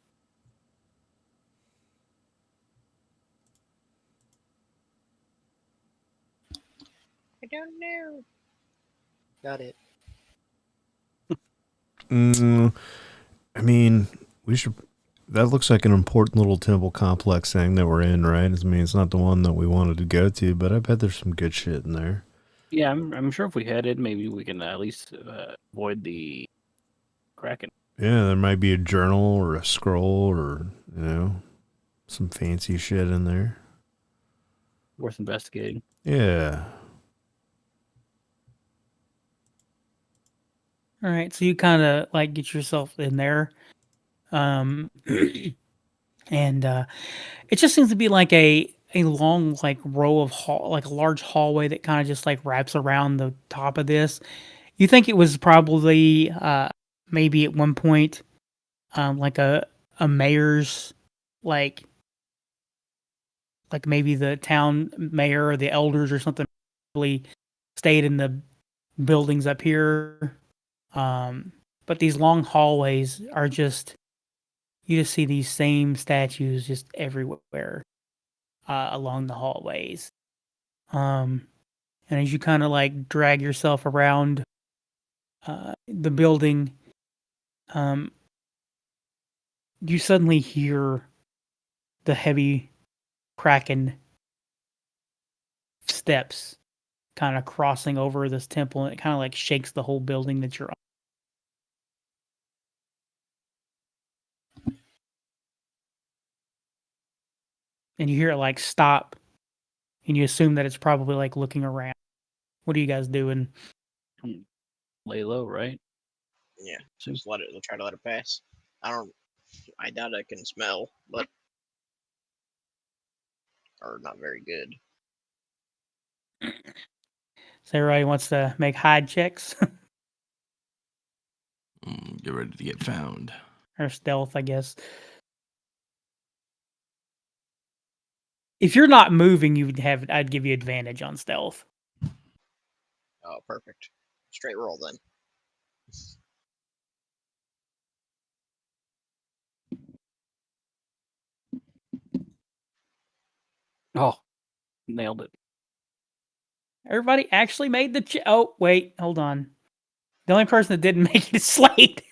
I don't know.
Got it.
I mean, we should. That looks like an important little temple complex thing that we're in, right? I mean, it's not the one that we wanted to go to, but I bet there's some good shit in there.
Yeah, I'm sure if we headed, maybe we can at least avoid the Kraken.
Yeah, there might be a journal or a scroll or, some fancy shit in there.
Worth investigating.
Yeah.
All right, so you kind of like get yourself in there, and it just seems to be like a long like row of like a large hallway that kind of just like wraps around the top of this. You think it was probably maybe at one point like a mayor's like maybe the town mayor or the elders or something probably stayed in the buildings up here. But these long hallways are just, you just see these same statues just everywhere along the hallways. And as you kind of like drag yourself around the building, you suddenly hear the heavy cracking steps kind of crossing over this temple, and it kind of like shakes the whole building that you're on. And you hear it like stop, and you assume that it's probably like looking around. What are you guys doing?
Lay low, right?
Yeah, just try to let it pass. I doubt I can smell, but or not very good.
So everybody wants to make hide checks
Get ready to get found.
or stealth, I guess. If you're not moving, I'd give you advantage on stealth.
Oh, perfect. Straight roll then.
Oh, nailed it.
Everybody actually made the oh, wait, hold on. The only person that didn't make it is Slade.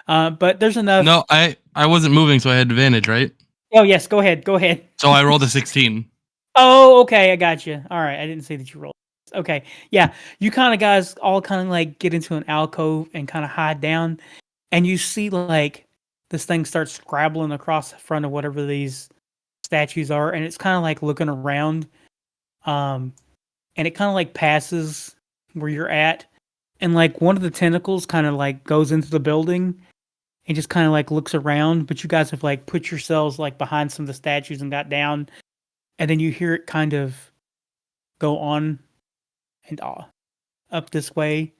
But there's enough.
No, I wasn't moving, so I had advantage, right?
Oh, yes, go ahead. Go ahead.
So I rolled a 16.
Oh, okay, I got you. All right, I didn't see that you rolled. Okay, yeah, you kind of guys all kind of like get into an alcove and kind of hide down, and you see like this thing starts scrabbling across the front of whatever these statues are, and it's kind of like looking around, and it kind of like passes where you're at, and like one of the tentacles kind of like goes into the building and just kind of like looks around, but you guys have like put yourselves like behind some of the statues and got down, and then you hear it kind of go on and up this way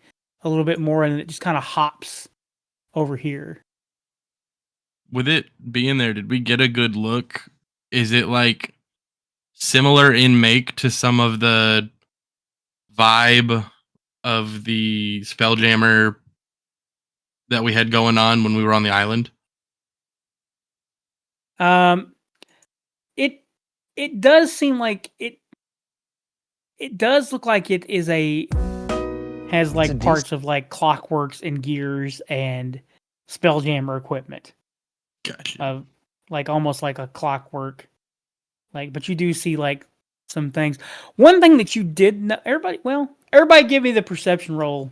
a little bit more, and it just kind of hops over here.
With it being there, did we get a good look? Is it like similar in make to some of the vibe of the Spelljammer that we had going on when we were on the island?
It does seem like it does look like it is has like parts of like clockworks and gears and Spelljammer equipment.
Gotcha.
Like almost like a clockwork. Like, but you do see like some things. One thing that you did know, everybody give me the perception roll.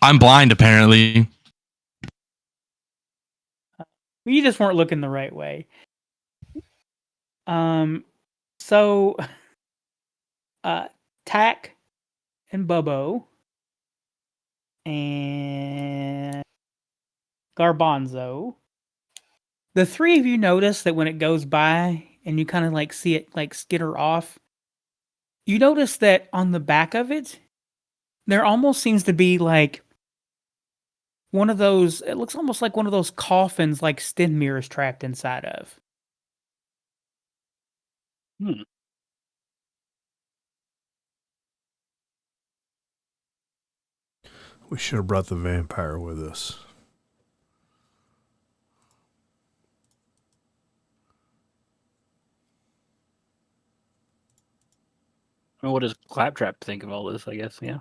I'm blind, apparently.
You just weren't looking the right way. So, Tack and Bubbo and Garbanzo, the three of you notice that when it goes by and you kind of like see it like skitter off, you notice that on the back of it, there almost seems to be like one of those, it looks almost like one of those coffins like Stenmir is trapped inside of.
We should have brought the vampire with us.
Well, what does Claptrap think of all this, I guess, yeah.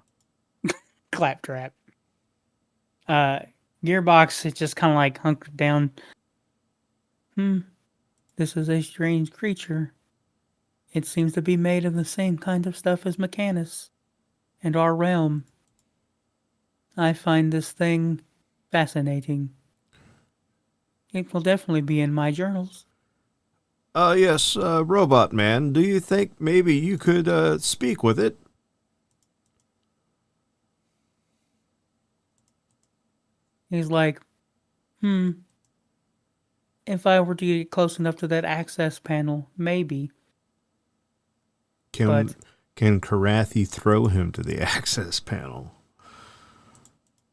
Claptrap. Gearbox, it's just kind of like hunkered down. This is a strange creature. It seems to be made of the same kind of stuff as Mechanus and our realm. I find this thing fascinating. It will definitely be in my journals.
Yes, Robot Man, do you think maybe you could speak with it?
He's like, if I were to get close enough to that access panel, maybe.
Can Krathi throw him to the access panel?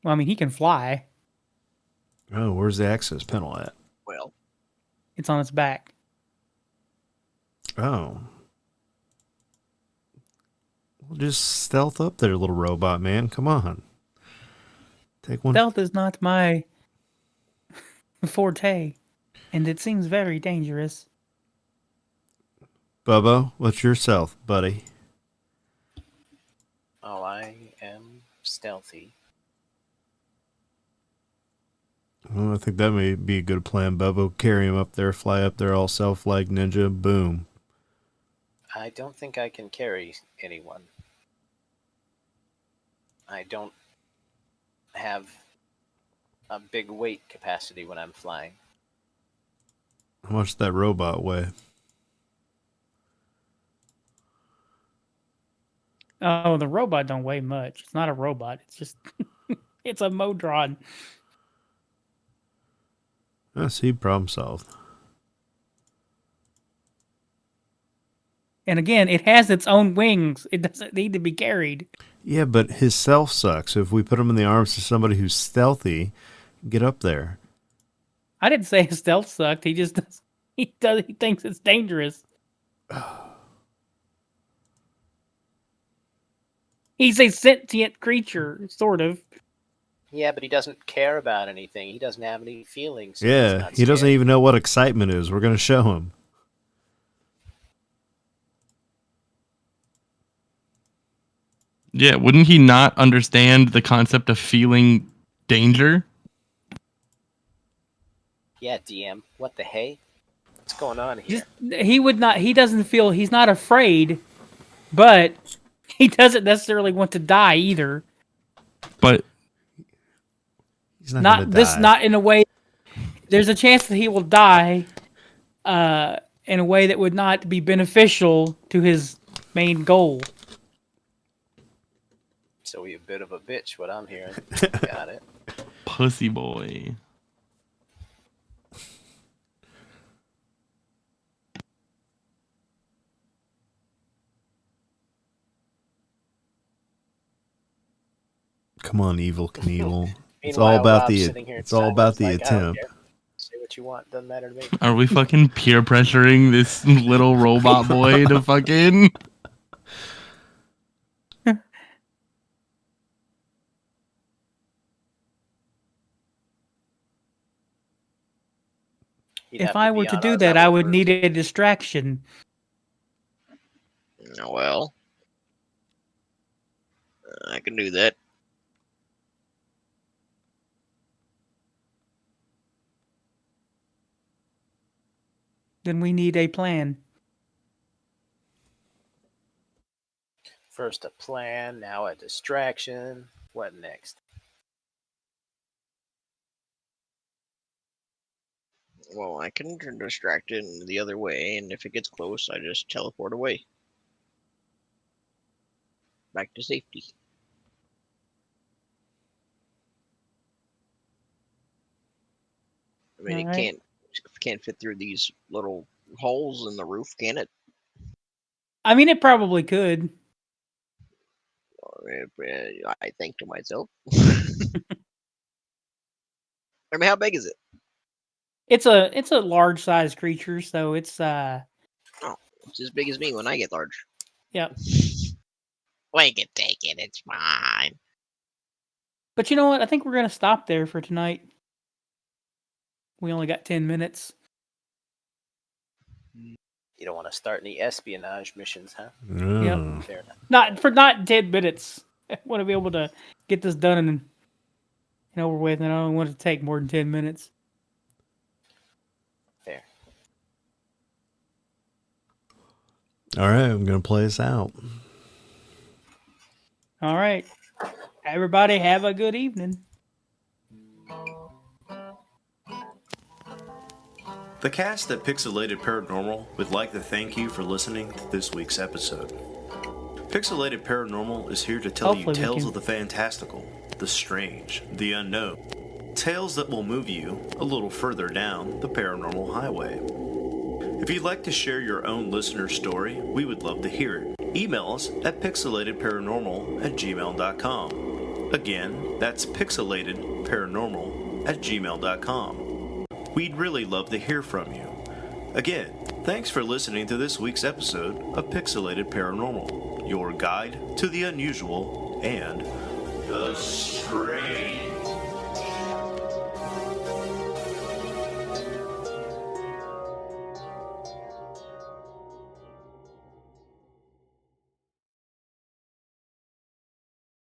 Well, I mean, he can fly.
Oh, where's the access panel at?
Well,
It's on its back.
Oh. Well, just stealth up there, little robot man. Come on. Take one.
Stealth is not my forte, and it seems very dangerous.
Bubbo, what's your stealth, buddy?
Oh, I am stealthy.
Well, I think that may be a good plan, Bubbo. Carry him up there, fly up there, all self-flag ninja, boom.
I don't think I can carry anyone. I don't have a big weight capacity when I'm flying.
How much does that robot weigh?
Oh, the robot don't weigh much. It's not a robot. It's just it's a Modron.
See, problem solved.
And again, it has its own wings. It doesn't need to be carried.
Yeah, but his self sucks. If we put him in the arms of somebody who's stealthy, get up there.
I didn't say his stealth sucked. He just does. He thinks it's dangerous. He's a sentient creature, sort of.
Yeah, but he doesn't care about anything. He doesn't have any feelings. So he's
Yeah,
not
he doesn't
scared.
even know what excitement is. We're going to show him.
Yeah, wouldn't he not understand the concept of feeling danger?
Yeah, DM. What the hey? What's going on here?
He would not. He doesn't feel. He's not afraid, but he doesn't necessarily want to die either.
But
He's not gonna die.
Not in a way. There's a chance that he will die, in a way that would not be beneficial to his main goal.
So he a bit of a bitch, what I'm hearing. Got it.
pussy boy.
Come on, Evil Knievel. It's
Meanwhile,
all about
Rob's
the
sitting here
it's all
inside,
about
he's
the
like, "I don't
attempt.
care. Say what you want, doesn't matter to me."
Are we fucking peer pressuring this little robot boy to fucking...
He'd
If
have to
I
be
were to
on
do
our
that, I
level
would
first.
need a distraction.
Well, I can do that.
Then we need a plan.
First a plan, now a distraction. What next?
Well, I can distract it in the other way, and if it gets close, I just teleport away. Back to safety. I mean,
Alright.
it can't fit through these little holes in the roof, can it?
I mean, it probably could.
I think to myself. I mean, how big is it?
It's a large sized creature, so it's
Oh, it's as big as me when I get large.
Yep.
We can take it. It's fine.
But you know what? I think we're gonna stop there for tonight. We only got 10 minutes.
You don't want to start any espionage missions, huh?
Mm.
Fair enough.
Not 10 minutes. I want to be able to get this done and over with, and I don't want it to take more than 10 minutes.
Fair.
All right, I'm gonna play this out.
All right. Everybody have a good evening.
The cast at Pixelated Paranormal would like to thank you for listening to this week's episode. Pixelated Paranormal is here to tell
Hopefully we
you tales
can-
of the fantastical, the strange, the unknown. Tales that will move you a little further down the paranormal highway. If you'd like to share your own listener story, we would love to hear it. Email us at pixelatedparanormal@gmail.com. Again, that's pixelatedparanormal@gmail.com. We'd really love to hear from you. Again, thanks for listening to this week's episode of Pixelated Paranormal, your guide to the unusual and the strange.